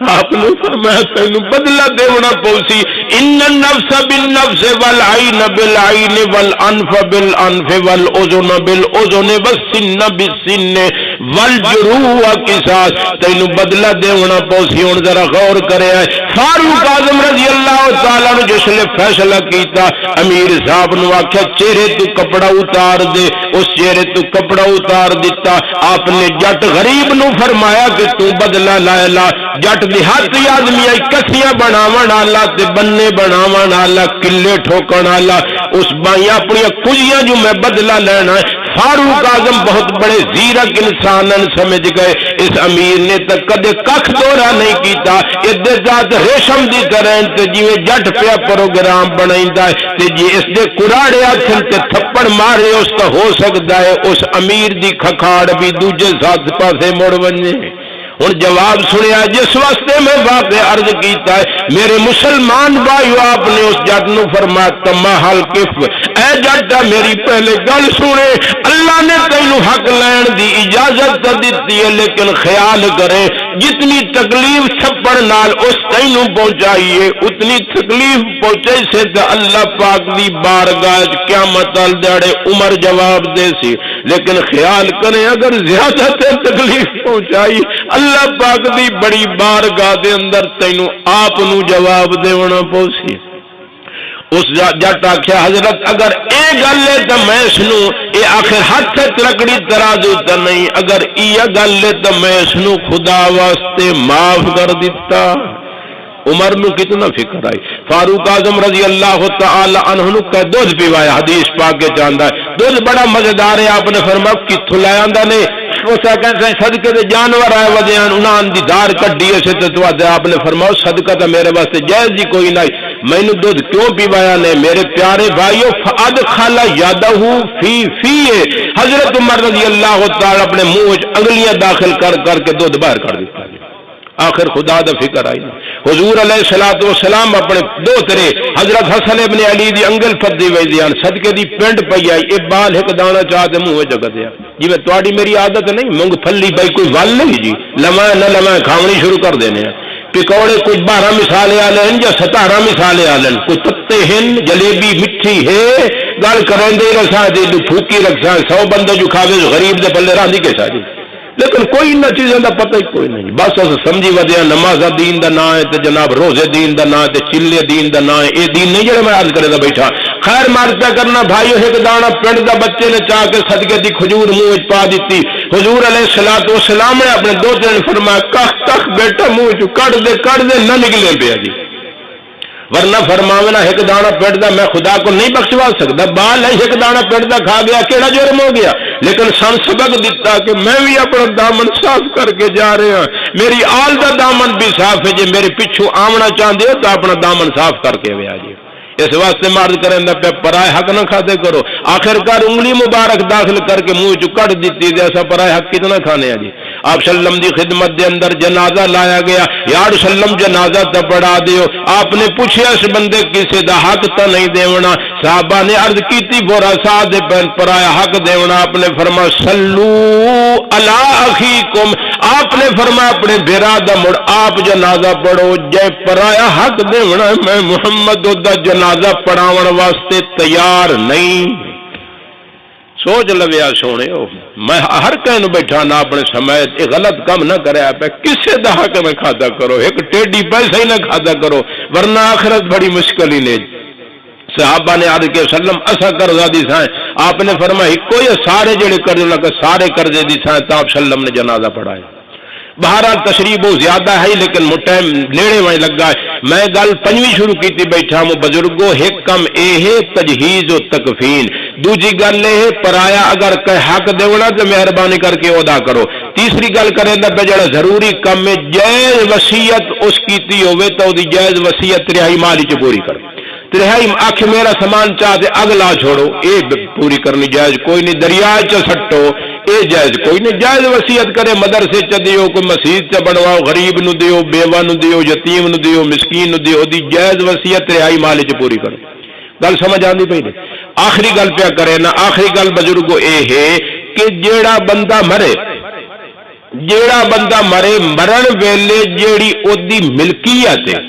آپ نے فرمایا تینوں بدلہ دیونا پوسی ان النفس بالنفس والعین بالعین والانف بالانف والاذن بالاذن والسن بالسن والجروح قصاص تینوں بدلہ دیونا پوسی ہن ذرا غور کرے فاروق اعظم رضی اللہ تعالیٰ نے جس نے فیصلہ کیتا امیر صاحب نو آکھیا چہرے تو کپڑا اتار دے اس چہرے تو کپڑا اتار دیتا آپ نے جٹ غریب نو فرمایا کہ تو بدلہ لائے لا جٹ دیہاتی آدمی آئی کسیاں بناون والا تے بننے بناون والا کلے ٹھوکن والا اس بائی اپنی کجیاں جو میں بدلہ لینا ہے فاروق اعظم بہت بڑے زیرک انسان سمجھ گئے اس امیر نے تو کدے کھ دورہ نہیں کیتا ادھر ذات ریشم دی طرح تے جویں جٹ پیا پروگرام بنائندا ہے تے جی اس دے کراڑے ہتھن تے تھپڑ مارے اس کا ہو سکتا ہے اس امیر دی کھکھاڑ بھی دوجے ساتھ پاسے مڑ ونجے ہن جواب سنیا جس واسطے میں واقع عرض کیتا ہے میرے مسلمان بھائیو آپ نے اس جٹ نو فرمایا تمہل کف اے جٹ میری پہلے گل سنے اللہ نے تینوں حق لین دی اجازت تو دیتی ہے لیکن خیال کرے جتنی تکلیف تھپڑ نال اس تینوں پہنچائیے اتنی تکلیف پہنچے سے تو اللہ پاک دی بارگاہ قیامت ال دیڑے عمر جواب دے سی لیکن خیال کریں اگر زیادہ تکلیف پہنچائی اللہ پاک دی بڑی بارگاہ دے اندر تینوں آپ نو جواب دیونا پوسی اس جٹ آخیا حضرت اگر اے گل ہے تو میں سنوں اے آخر ہاتھ لکڑی ترازو تو نہیں اگر یہ گل ہے تو میں سنوں خدا واسطے معاف کر دیتا عمر نو کتنا فکر آئی فاروق اعظم رضی اللہ تعالی عنہ کا دودھ پیوایا حدیث پاک کے چاندہ ہے دودھ بڑا مزیدار ہے آپ نے فرمایا کتھوں لے آندا نے اسا کہتے ہیں صدقے دے جانور آئے ودیاں انہاں دی دار کڈی اسے تو آپ نے فرمایا صدقہ تو میرے واسطے جائز ہی کوئی نہیں مینو دودھ کیوں پیوایا نے میرے پیارے بھائیو فادخل یادہ فی حضرت عمر رضی اللہ تعالی اپنے منہ انگلیاں داخل کر کر کے دودھ باہر کر دیتا آخر خدا دا فکر آئی حضور علیہ الصلوۃ والسلام اپنے دو ترے حضرت حسن ابن علی دی انگل فدی ویدیان صدقے دی پنڈ پئی آئی اے بال ایک دانہ چاہتے منہ جگہ دیا جی میں تواڈی میری عادت نہیں مونگ پھلی بھائی کوئی ول نہیں جی لمائے نہ لمائے کھاونی شروع کر دینے ہیں پکوڑے کوئی 12 مثالیں آلے ہیں یا 17 مثالیں آلے ہیں کوئی پتے ہیں جلیبی مٹھی ہے گل کریں دے رسا دے پھوکی رکھا 100 بندے جو کھاوے غریب دے بلے راندی کیسا جی لیکن کوئی ان چیزوں کا پتہ ہی کوئی نہیں بس اس سمجھی ودیا نماز دین دا نام ہے تے جناب روزے دین دا نام ہے تے چلے دین دا نام ہے یہ دین نہیں جڑا میں عرض کرے دا بیٹھا خیر مارتا کرنا بھائیو ایک دانہ پنڈ دا بچے نے چاہ کے صدقے دی کھجور منہ پا دیتی حضور علیہ الصلوۃ والسلام نے اپنے دو نے فرمایا کخ بیٹا منہ کٹ دے نہ نکلے پیا جی ورنہ فرماونا ایک دانہ پیٹ دا میں خدا کو نہیں بخشوا سکتا بال ہے ایک دانہ پیٹ دا کھا گیا کیڑا جرم ہو گیا لیکن سن سبق دیتا کہ میں بھی اپنا دامن صاف کر کے جا رہا ہوں میری آل دا دامن بھی صاف ہے جی میرے پیچھو آمنا چاہتے ہو تو اپنا دامن صاف کر کے ویا جی اس واسطے مرد کریں پہ پرائے حق نہ کھاتے کرو آخرکار انگلی مبارک داخل کر کے منہ چ کٹ دیتی ایسا پرائے حق کتنا کھانے ہیں جی آپ سلم دی خدمت دے اندر جنازہ لایا گیا یار سلم جنازہ تا پڑھا دیو آپ نے پوچھا اس بندے کسے دا حق تا نہیں دیونا صحابہ نے عرض کیتی بورا ساتھ دے پرایا حق دیونا آپ نے فرمایا صلو علی اخیکم آپ نے فرمایا اپنے بھرا دا مڑ آپ جنازہ پڑھو جے پرایا حق دیونا میں محمد دا جنازہ پڑھاون واسطے تیار نہیں سوچ لویا سونے ہو میں ہر کہیں بیٹھا نہ اپنے سمیت ایک غلط کام نہ کرے پہ کسے دا حق میں کھاتا کرو ایک ٹیڈی پیسہ ہی نہ کھاتا کرو ورنہ آخرت بڑی مشکل ہی نہیں صحابہ نے عرض کیا سلم اسا قرضہ دی سائیں آپ نے فرمایا کوئی سارے جڑے قرضے لگا سارے قرضے دی سائیں تو آپ سلم نے جنازہ پڑھائے بہرحال تشریح بہت زیادہ ہے لیکن ٹائم نیڑے وہیں لگا ہے میں گل پنجویں شروع کی تھی بیٹھا ہوں بزرگوں ایک کم اے ہے تجہیز و تکفین دوسری گل یہ پرایا اگر کہ حق دیونا تو مہربانی کر کے ادا کرو تیسری گل کریں پہ جڑا ضروری کم ہے جائز وصیت اس کیتی ہوئے تو دی جائز وصیت تریائی مالی چ پوری کرو تریائی آخ میرا سامان چاہتے اگلا چھوڑو اے پوری کرنی جائز کوئی نہیں دریا چ سٹو اے جائز کوئی نہیں جائز وصیت کرے مدرسے چ دیو کوئی مسجد چ بنواؤ غریب نو دیو بیوہ نو دیو یتیم نو دیو مسکین نو دیو دی جائز وصیت رہائی مال چ پوری کرو گل سمجھ آندی پئی نہیں آخری گل پیا کرے نا آخری گل بزرگو اے ہے کہ جیڑا بندہ مرے مرن ویلے جیڑی او دی ملکیت ہے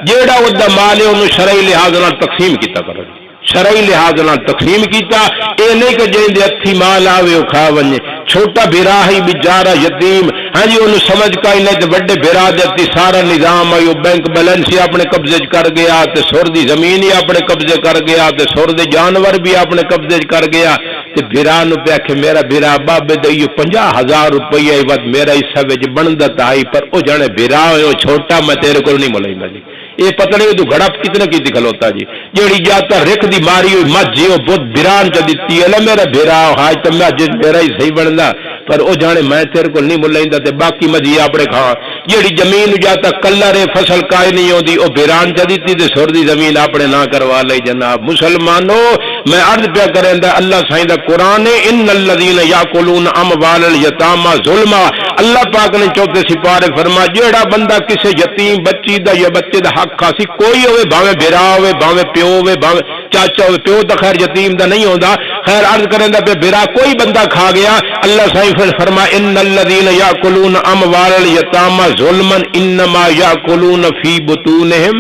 جیڑا او دا مال ہے انہوں شرعی لحاظ نال تقسیم کیتا کرو شرعی لحاظ نال تقسیم کیتا اے نہیں کہ جن دے ہتھی مال آوے او کھا ونجے چھوٹا بھرا ہی بیچارہ یتیم ہاں جی انہوں سمجھ کا ہی نہیں تے بڑے بھرا دے ہتھی سارا نظام آئی بینک بیلنس ہی اپنے قبضے کر گیا تے سر دی زمین ہی اپنے قبضے کر گیا تے سر دے جانور بھی اپنے قبضے کر گیا تے بھرا نو پہ کہ میرا بھرا بابے دئیو 50,000 روپیہ ہی ود میرا حصہ وچ بندا تائی پر او جانے بھرا ہوئے چھوٹا میں تیرے کو نہیں ملے گا جی یہ پتہ نہیں تو گھڑا کتنا کی کھلوتا جی جیڑی جاتا رکھ دی ماری ہوئی مجھ وہ بہت بران چ دیتی ہے میرا بھیرا ہاج تو مجھ میرا ہی صحیح بنتا پر وہ جانے میں تیرے کو نہیں ملائندا تے باقی مجھے اپنے کھا جیڑی زمین جاتا کلر فصل کائے نہیں ہوندی او بران چ دیتی تے سر دی زمین اپنے نہ کروا لئی جناب مسلمانوں میں عرض پیا کریندا اللہ سائیں دا قرآن ہے ان الذین یاکلون اموال الیتامی ظلما اللہ پاک نے چوتھے سپارے فرما جیڑا بندہ کسی یتیم بچی دا یا بچے دا حق کھاسی کوئی ہوئے بھاویں بیرا ہوئے بھاویں پیو ہوئے بھاویں چاچا ہوئے پیو تو خیر یتیم دا نہیں ہوندا خیر عرض کریں دا پہ بیرا کوئی بندہ کھا گیا اللہ صحیح فرما ان الذین یاکلون اموال الیتامی ظلما انما یاکلون فی بطونہم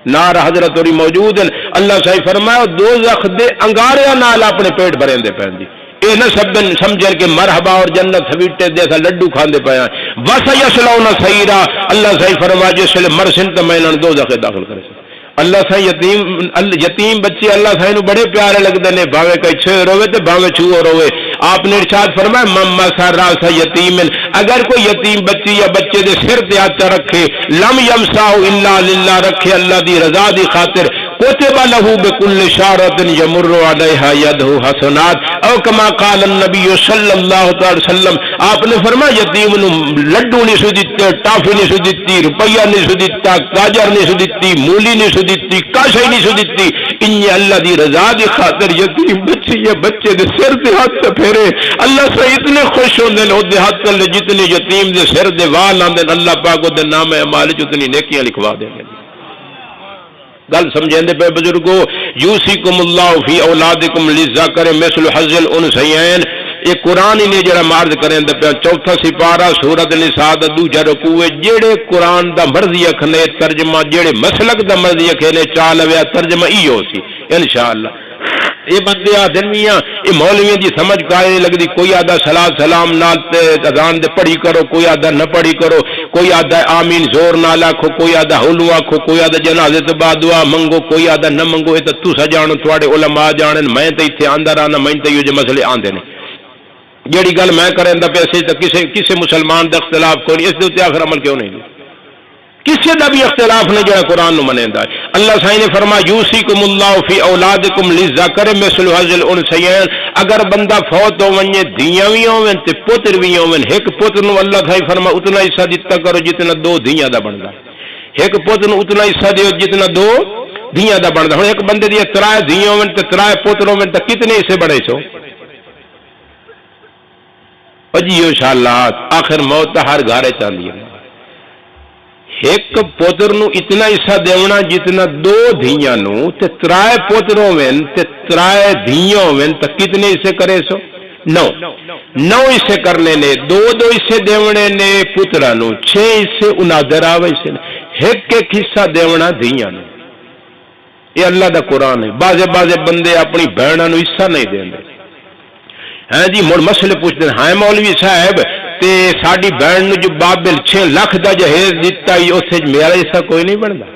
نار حضرت اور موجود ہیں اللہ صحیح فرمایا دوزخ دے انگاریاں نال اپنے پیٹ بھریں دے پہن دی اے نہ سمجھر کے مرحبا اور جنت سویٹے جیسا لڈو کھاندے پیا وس یسلون سعیرا اللہ صحیح فرمایا جس لے مرسن تے میں انہاں دوزخ داخل کرے اللہ سے یتیم بچے اللہ سے بڑے پیارے لگتے ہیں بھاوے کئی چھے روے تے بھاوے چھو روے آپ نے ارشاد فرمایا مما سر یتیم اگر کوئی یتیم بچی یا بچے دے سر تے ہاتھ رکھے لم یمساہ الا للہ رکھے اللہ دی رضا دی خاطر کتب له بكل شارۃ یمر علیہا یدہ حسنات او کما قال النبی صلی اللہ علیہ وسلم آپ نے فرمایا یتیم نو لڈو نہیں سو دتے ٹافی نہیں سو دتی روپیہ نہیں سو دتا گاجر نہیں سو دتی مولی نہیں سو دتی کاشی نہیں سو دتی ان اللہ دی رضا دی خاطر یتیم بچی یا بچے دے سر تے ہاتھ پھیرے اللہ سے اتنے خوش ہوندے نے اودے ہاتھ تے جتنے یتیم دے سر دے وال آندے اللہ پاک دے نام اعمال اتنی نیکیاں لکھوا دیں گے گل سمجھیں دے پہ بزرگو یوسیکم اللہ فی اولادکم للذکر مثل حظ الانثیین یہ قرآن ہی نے جڑا مارد کریں دے پہ چوتھا سپارہ سورۃ النساء دا دوجا رکوع جڑے قرآن دا مرضی اکھنے ترجمہ جڑے مسلک دا مرضی اکھنے چال ویا ترجمہ ایو سی انشاءاللہ یہ بندے آدھن میاں یہ مولویوں دی سمجھ کائے لگ دی کوئی آدھا صلاۃ سلام نال اذان دے پڑھی کرو کوئی آدھا نہ پڑھی کرو کوئی آدھا آمین زور نال آکھو کوئی آدھا ہلو آکھو کوئی آدھا جنازے تو بعد دعا منگو کوئی آدھا نہ منگو یہ تو تسا جانو تواڈے علماء جانن میں تے ایتھے آندا رہنا میں تے یہ مسئلے آندے نے جیڑی گل میں کریں دا پیسے تے کسے مسلمان دا اختلاف کوئی اس دے تے آخر عمل کیوں نہیں کسی دا بھی اختلاف نہیں جڑا قرآن نو منیندا ہے اللہ سائیں نے فرمایا یوسیکم اللہ فی اولادکم للذکر مثل حظ الانثیین اگر بندہ فوت ہو ونجے دھیاں وی ہون تے پتر وی ہون ایک پتر نو اللہ سائیں فرمایا اتنا حصہ دتا کرو جتنا دو دھیاں دا بندا ایک پتر نو اتنا حصہ دیو جتنا دو دھیاں دا بندا ہن ایک بندے دی ترائے دھیاں ہون تے ترائے پتر ہون تے کتنے حصے بڑے سو اجی انشاءاللہ آخر موت ہر گھر چاندی ہے ایک پوتر نو اتنا حصہ دیونا جتنا دو دھیاں نو تے ترائے پوتروں وین تے ترائے دھیاں وین تے کتنے حصے کرے سو نو حصے کرنے نے دو حصے دیونے نے پترا نو 6 حصے انادر آوے سے ایک حصہ دیونا دھیاں نو یہ اللہ دا قرآن ہے بازے بندے اپنی بہنوں نو حصہ نہیں دیں دے ہاں جی مڑ مسئلے پوچھتے ہیں ہاں مولوی صاحب تے ساڈی بہن نو جو بابل 6 لاکھ دا جہیز دتا ہی اوتھے میرا حصہ کوئی نہیں بندا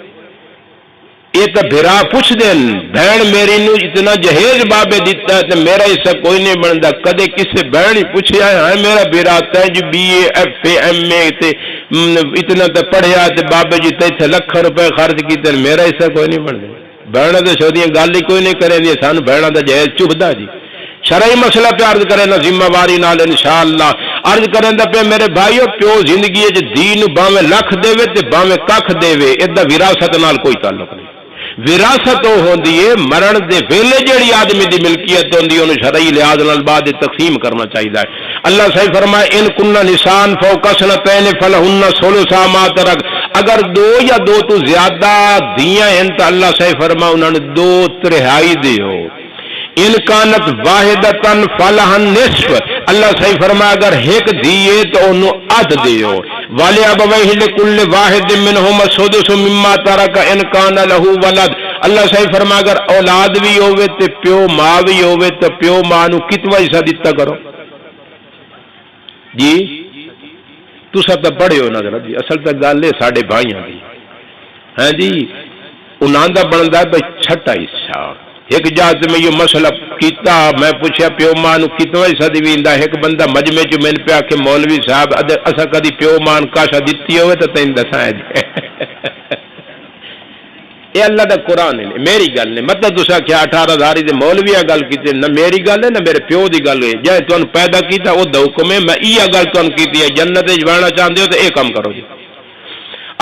یہ تو بھرا پوچھ دین بہن میری نو اتنا جہیز بابے دتا ہے تے میرا حصہ کوئی نہیں بندا کدے کسے بہن ہی پوچھیا ہے میرا بھرا تے جو B A F A M A تے اتنا تے پڑھیا تے بابے جی تے لاکھ روپے خرچ کیتے میرا حصہ کوئی نہیں بندا بہن تے سودیاں گل ہی کوئی نہیں کرے دی سان بہناں دا جہیز چبدا جی شرعی مسئلہ پہ عرض کریں نا ذمہ واری نال انشاءاللہ عرض کریں دا پہ میرے بھائیو پیو زندگی ہے دین باویں لکھ دے وے تے باویں ککھ دے وے ادا وراثت نال کوئی تعلق نہیں وراثت وہ ہوندی ہے مرن دے ویلے جڑی آدمی دی ملکیت ہوندی اونوں شرعی لحاظ نال بعد تقسیم کرنا چاہیے اللہ صحیح فرمائے ان کننا نسان فوق سنتین فلہن ثلث ما ترک اگر 2 یا 2 تو زیادہ دیاں ہیں تو اللہ صحیح فرمائے انہاں نے 2/3 دیو ان کانت واحدتن فلہن نصف اللہ صحیح فرمایا اگر ایک دیے تو انہوں ادھ دیو والی ابویہ لکل واحد منہم السدس مما ترک ان کان لہو ولد اللہ صحیح فرمایا اگر اولاد بھی ہوئے تو پیو ماں بھی ہوئے تو پیو ماں نو کتنا حصہ دیتا کرو جی تو سب تو پڑھے ہو نظر جی اصل تو گل ہے ساڈے بھائیاں دی ہاں جی انہاں دا بندا ہے بھائی 6 حصہ ایک جات میں یہ مسئلہ کیتا میں پوچھا پیو مان کتنا حصہ دیویندا ایک بندہ مجمع چ میں پیا کہ مولوی صاحب اسا کدی پیو مان کاشا دتی ہوئے تو تین دساں یہ اللہ دا قرآن ہے، میری گل نہیں۔ مطلب تسا کیا 18,000 دے مولوی گل کی، نہ میری گل ہے نہ میرے پیو دی گل ہے، جے تانوں پیدا کیتا او دا حکم ہے، میں یہ گل تانوں کیتی ہے، جنت وچ جانا چاہندے ہو تے اے کام کرو جی۔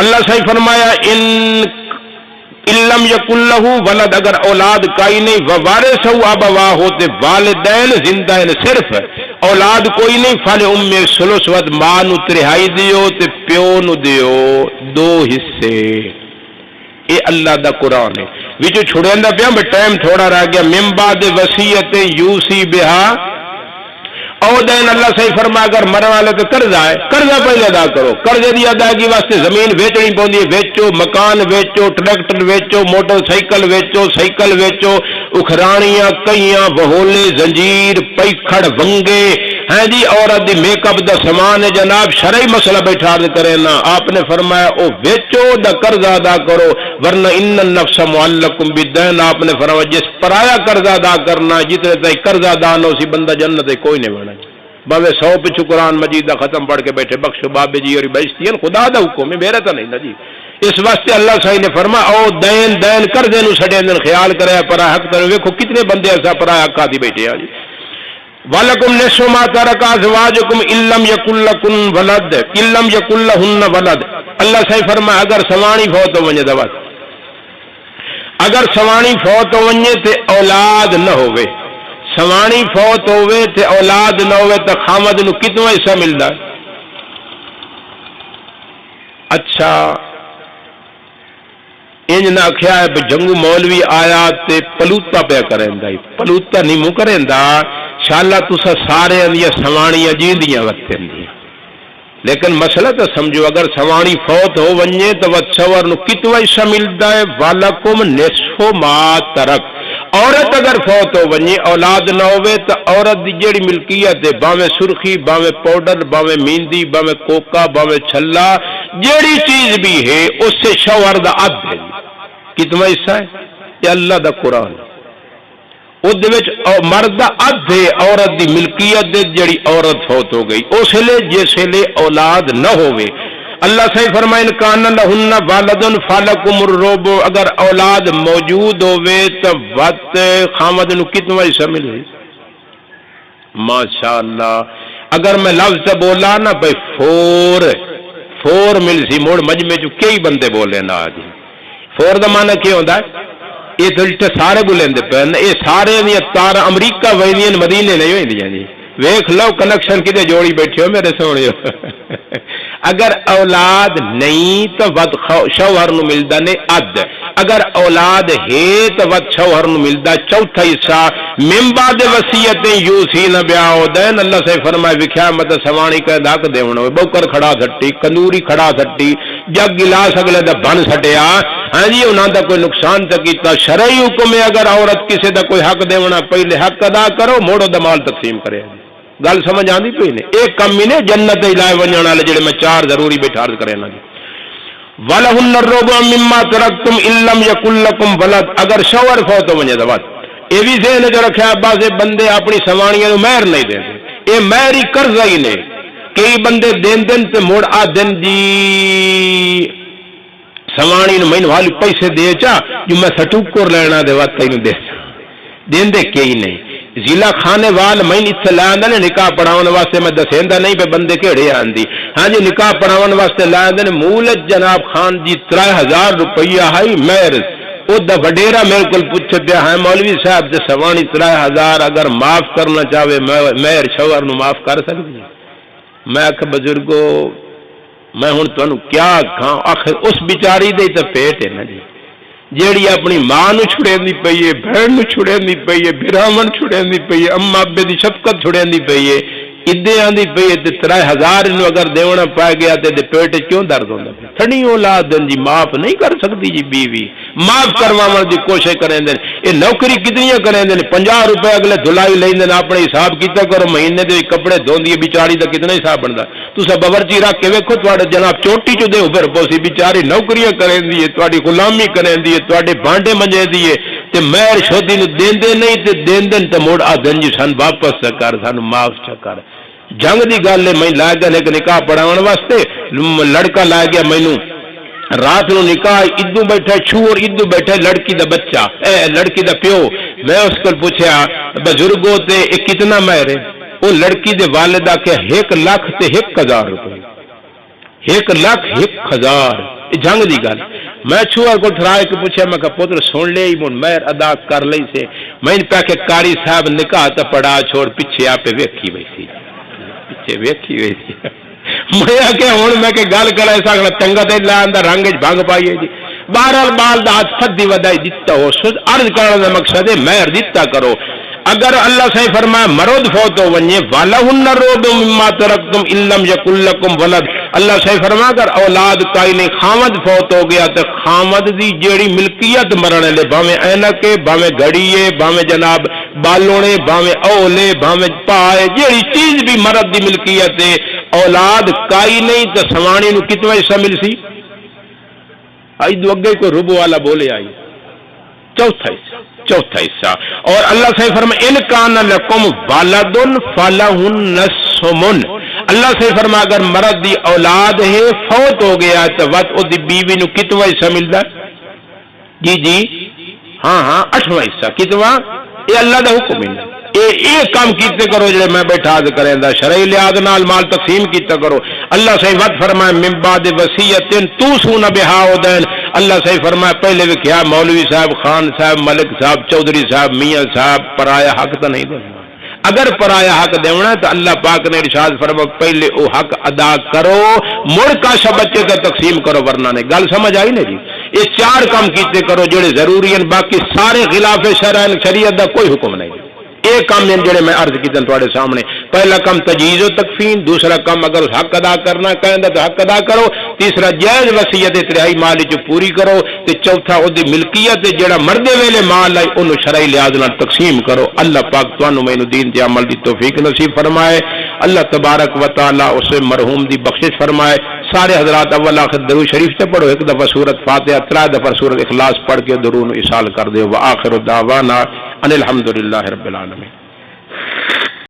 اللہ صحیح فرمایا ان لم یکن لہ ولد، اگر اولاد کائی نہیں، ووارثہ ابواہ تے والدین زندہ ہیں، صرف اولاد کوئی نہیں، فل ام ثلث ود ماں نو تہائی دیو تے پیو نو دیو 2 حصے۔ اے اللہ دا قرآن ہے، وچ چھڑیندا پیا میں ٹائم تھوڑا رہ گیا۔ من بعد وصیت یوسی بہا او دین، اللہ صحیح فرما اگر مرن والے تو قرضہ ہے، قرضہ پہلے ادا کرو۔ قرضے دی ادائیگی واسطے زمین ویچنی پوندی ہے، ویچو، مکان ویچو، ٹریکٹر ویچو، موٹر سائیکل ویچو، سائیکل ویچو، اکھرانیاں، کئیاں، وہولے، زنجیر، پیکھڑ، ونگے، ہیں جی عورت دی میک اپ دا سامان ہے جناب، شرعی مسئلہ بیٹھا کرے نا، آپ نے فرمایا او ویچو دا قرضہ ادا کرو، ورنہ ان النفس معلق بالدین، آپ نے فرمایا جس پرایا قرضہ ادا کرنا، جتنے تک قرضہ ادا نہ اسی بندہ جنت کوئی نہیں بنا۔ باوے 100 پچھو قرآن مجید دا ختم پڑھ کے بیٹھے بخشو بابے جی اور بہشتی ہیں، خدا دا حکم ہے، میرا تو نہیں نا جی۔ اس واسطے اللہ صحیح نے فرمایا او دین قرضے نو سڑے اندر خیال کرے پرا حق تے ویکھو کتنے بندے ایسا پرا حق آدی بیٹھے ہیں جی۔ وَلَكُمْ نِصْفُ مَا تَرَكَ أَزْوَاجُكُمْ إِن لَّمْ يَكُن لَّكُمْ وَلَدٌ إِن لَّمْ يَكُن لَّهُنَّ وَلَدٌ، اللہ صحیح فرمایا اگر سوانی فوت ہو ونجے دوا، اگر سوانی فوت ہو ونجے تے اولاد نہ ہوئے، سوانی فوت ہوئے تے اولاد نہ ہوئے تو خامد نو کتنا حصہ ملدا ہے؟ اچھا انج نہ آخیا ہے جنگو مولوی آیا تے پلوتا پیا کریندا، پلوتا نہیں منہ کریندا، شالا تسا سارے اندیا سوانیاں جیندیاں وتھندیاں، لیکن مسئلہ تو سمجھو اگر سوانی فوت ہو ونجے تو وچھور نو کتنا حصہ ملدا ہے؟ وَلَكُمْ نِصْفُ مَا تَرَكَ، عورت اگر فوت ہو ونجے اولاد نہ ہوئے تو عورت دی جیڑی ملکیت ہے، باویں سرخی، باویں پاؤڈر، باویں مہندی، باویں کوکا، باویں چھلا، جیڑی چیز بھی ہے اس سے شوہر دا عد ہے۔ کتنا حصہ ہے؟ یہ اللہ دا قرآن ہے، اس مرد دا عد ہے عورت دی ملکیت دے، جیڑی عورت فوت ہو گئی اس لئے جس لئے اولاد نہ ہوئے۔ اللہ صحیح فرمائے ان کان لہن والدن فلکم الربع، اگر اولاد موجود ہوئے تو وقت خامد نو کتنا حصہ ملے؟ ماشاءاللہ اگر میں لفظ بولا نا بھائی فور مل سی، موڑ مجمع چ کئی بندے بولے نا جی، فور دا معنی کیا ہوتا ہے؟ یہ تو سارے بولندے پے، یہ سارے دی تار امریکہ ویندیاں مدینے نہیں ہوندیاں جی، ویکھ لو کنیکشن کتے جوڑی بیٹھے ہو میرے سونے۔ اگر اولاد نہیں تو ود شوہر نو ملدا نے عد، اگر اولاد ہے تو ود شوہر نو ملدا چوتھا حصہ۔ من بعد وصیت یوصین بہا دین، اللہ سے فرمائے وکھیا مت سوانی کا حق دیون ہوئے، بوکر کھڑا سٹی، کندوری کھڑا سٹی، جگ گلاس اگلے دا بن سٹیا، ہاں جی انہاں دا کوئی نقصان تے کیتا، شرعی حکم ہے اگر عورت کسی دا کوئی حق دیونا پہلے حق ادا کرو، موڑو دا مال تقسیم کرے۔ گل سمجھ آندی پئی نے؟ ایک کم ہی نے جنت الائے ونجن والے جڑے میں 4 ضروری بیٹھا عرض کرے نا جی۔ وَلَهُنَّ الرُّبُعُ مِمَّا تَرَكْتُمْ إِن لَّمْ يَكُن لَّكُمْ وَلَدٌ، اگر شوہر فوت ہو ونجے دا بس یہ بھی ذہن جو رکھا بعض بندے اپنی سوانیاں نو مہر نہیں دیندے، یہ مہر ہی قرضہ ہی نے، کئی بندے دین تے موڑ آ دن جی سوانی نو مینوں والی پیسے دے چا جو میں سٹوکر لینا دے وقت تینوں دے دین دے کئی نہیں۔ ضلع کھانے وال میں اتنے لے آدھے نکاح پڑھاؤن واسطے، میں دسیندا نہیں پہ بندے کہڑے آندی، ہاں جی نکاح پڑھاؤن واسطے لے آدھے مولت جناب خان جی 3000 روپیہ ہائی مہر، او دا وڈیرا میرے کو پوچھ پیا ہے مولوی صاحب تے سوانی 3000 اگر معاف کرنا چاہے مہر شوہر نو معاف کر سکتی؟ میں آخ بزرگو میں ہوں تمہیں کیا کھاں، آخر اس بیچاری دے تو پیٹ ہے نا جی، جیڑی اپنی ماں نو چھڑیندی پئی ہے، بہن نو چھڑیندی پئی ہے، بھراون چھڑیندی پئی ہے، اما ابے دی شفقت چھڑیندی پئی ہے، ادے آندی پئی ہے تے 3000 نو اگر دیونا پا گیا تے پیٹ کیوں درد ہوندا؟ تھڑی اولاد دن جی معاف نہیں کر سکتی جی، بیوی معاف کرواون دی کوشش کریندے، اے نوکری کتنی کریندے، 50 روپے اگلے دھلائی لیندے، اپنے حساب کیتا کرو، مہینے دے کپڑے دھوندی بیچاری دا کتنا حساب بندا؟ تسا باورچی رکھ کے ویکھو تواڈے جناب چوٹی چ دے اوپر پوسی بیچاری نوکریاں کریندی ہے، تواڈی غلامی کریندی ہے، تواڈے بانڈے منجیندی ہے تے مہر شودی نو دیندے نہیں تے دیندے تے موڑ آ دن جی سن واپس کر، سانو معاف کر۔ جنگ دی گل ہے، میں لا گیا ایک نکاح پڑھاون واسطے، لڑکا لا گیا مینوں رات نو نکاح ادو بیٹھا چھور ادو بیٹھا لڑکی دا بچہ لڑکی دا پیو. میں اس کو پوچھا بزرگوں تے کتنا مہر ہے؟ وہ لڑکی دے والدہ کے 1,01,000 روپے. 1,01,000 جنگ دی گل. میں چھوار کو ٹھرا کے پوچھا میں کہ پتر سن لے من مہر ادا کر لئی سے. میں پہ کہ قاری صاحب نکاح تے پڑا چھوڑ پیچھے آپ ویکھی وئی سی پیچھے ویکھی وئی سی. میں کہ ہن میں کہ گل کرے سکدا چنگا تے لان دا رنگ وچ بھنگ پائیے جی. بہرحال بال دا فدی ودائی دتا ہو سود عرض کرنے دا مقصد ہے مہر دتا کرو. اگر اللہ سے فرمایا مرد فوت ہو ونجے والہن الربع مما ترکتم ان لم یکن لکم ولد. اللہ سے فرمایا اگر اولاد کائی نہیں خامد فوت ہو گیا تو خامد دی جیڑی ملکیت مرنے لے باویں اینک باویں گھڑی ہے باویں جناب بالونے باویں اولے باویں پائے جیڑی چیز بھی مرد دی ملکیت ہے اولاد کائی نہیں تو سوانی نو کتنا حصہ مل سی؟ آئی دو اگے کوئی ربع والا بولے آئی چوتھا حصہ. اور اللہ سے فرمایا ان کان لکم والد فلہن الثمن. اللہ سے فرمایا اگر مرد دی اولاد ہے فوت ہو گیا تو وقت او دی بیوی نو کتنا حصہ ملتا؟ جی ہاں 8واں حصہ. کتنا؟ یہ اللہ دا حکم ہے. یہ کام کیتے کرو جڑے میں بیٹھا کریں دا شرعی لحاظ نال مال تقسیم کیتا کرو. اللہ سے وقت فرمایا من بعد وصیت توصون بها او دین. اللہ سے فرمایا پہلے بھی کیا مولوی صاحب خان صاحب ملک صاحب چودھری صاحب میاں صاحب پرایا حق تو نہیں دینا. اگر پرایا حق دینا تو اللہ پاک نے ارشاد فرمایا پہلے وہ حق ادا کرو مڑ کا بچے کا تقسیم کرو ورنہ نے. گل سمجھ آئی نا جی؟ یہ 4 کام کیتے کرو جڑے ضروری ہیں باقی سارے خلاف شریعت دا کوئی حکم نہیں. ایک کام ہیں جڑے میں عرض کیتے تھوڑے سامنے. پہلا کام تجہیز و تکفین. دوسرا کام اگر حق ادا کرنا کہندا تو حق ادا کرو. تیسرا جائز وصیت تریائی مال جو پوری کرو. تے چوتھا او دی ملکیت جڑا مردے ویلے مال ہے اونوں شرعی لحاظ نال تقسیم کرو. اللہ پاک تانوں مینوں دین تے عمل دی توفیق نصیب فرمائے. اللہ تبارک و تعالی اس مرحوم دی بخشش فرمائے. سارے حضرات اول آخر درود شریف سے پڑھو. ایک دفعہ سورۃ فاتحہ 3 دفعہ سورۃ اخلاص پڑھ کے درود ایصال کر دو. وآخر دعوانا ان الحمدللہ رب العالمین.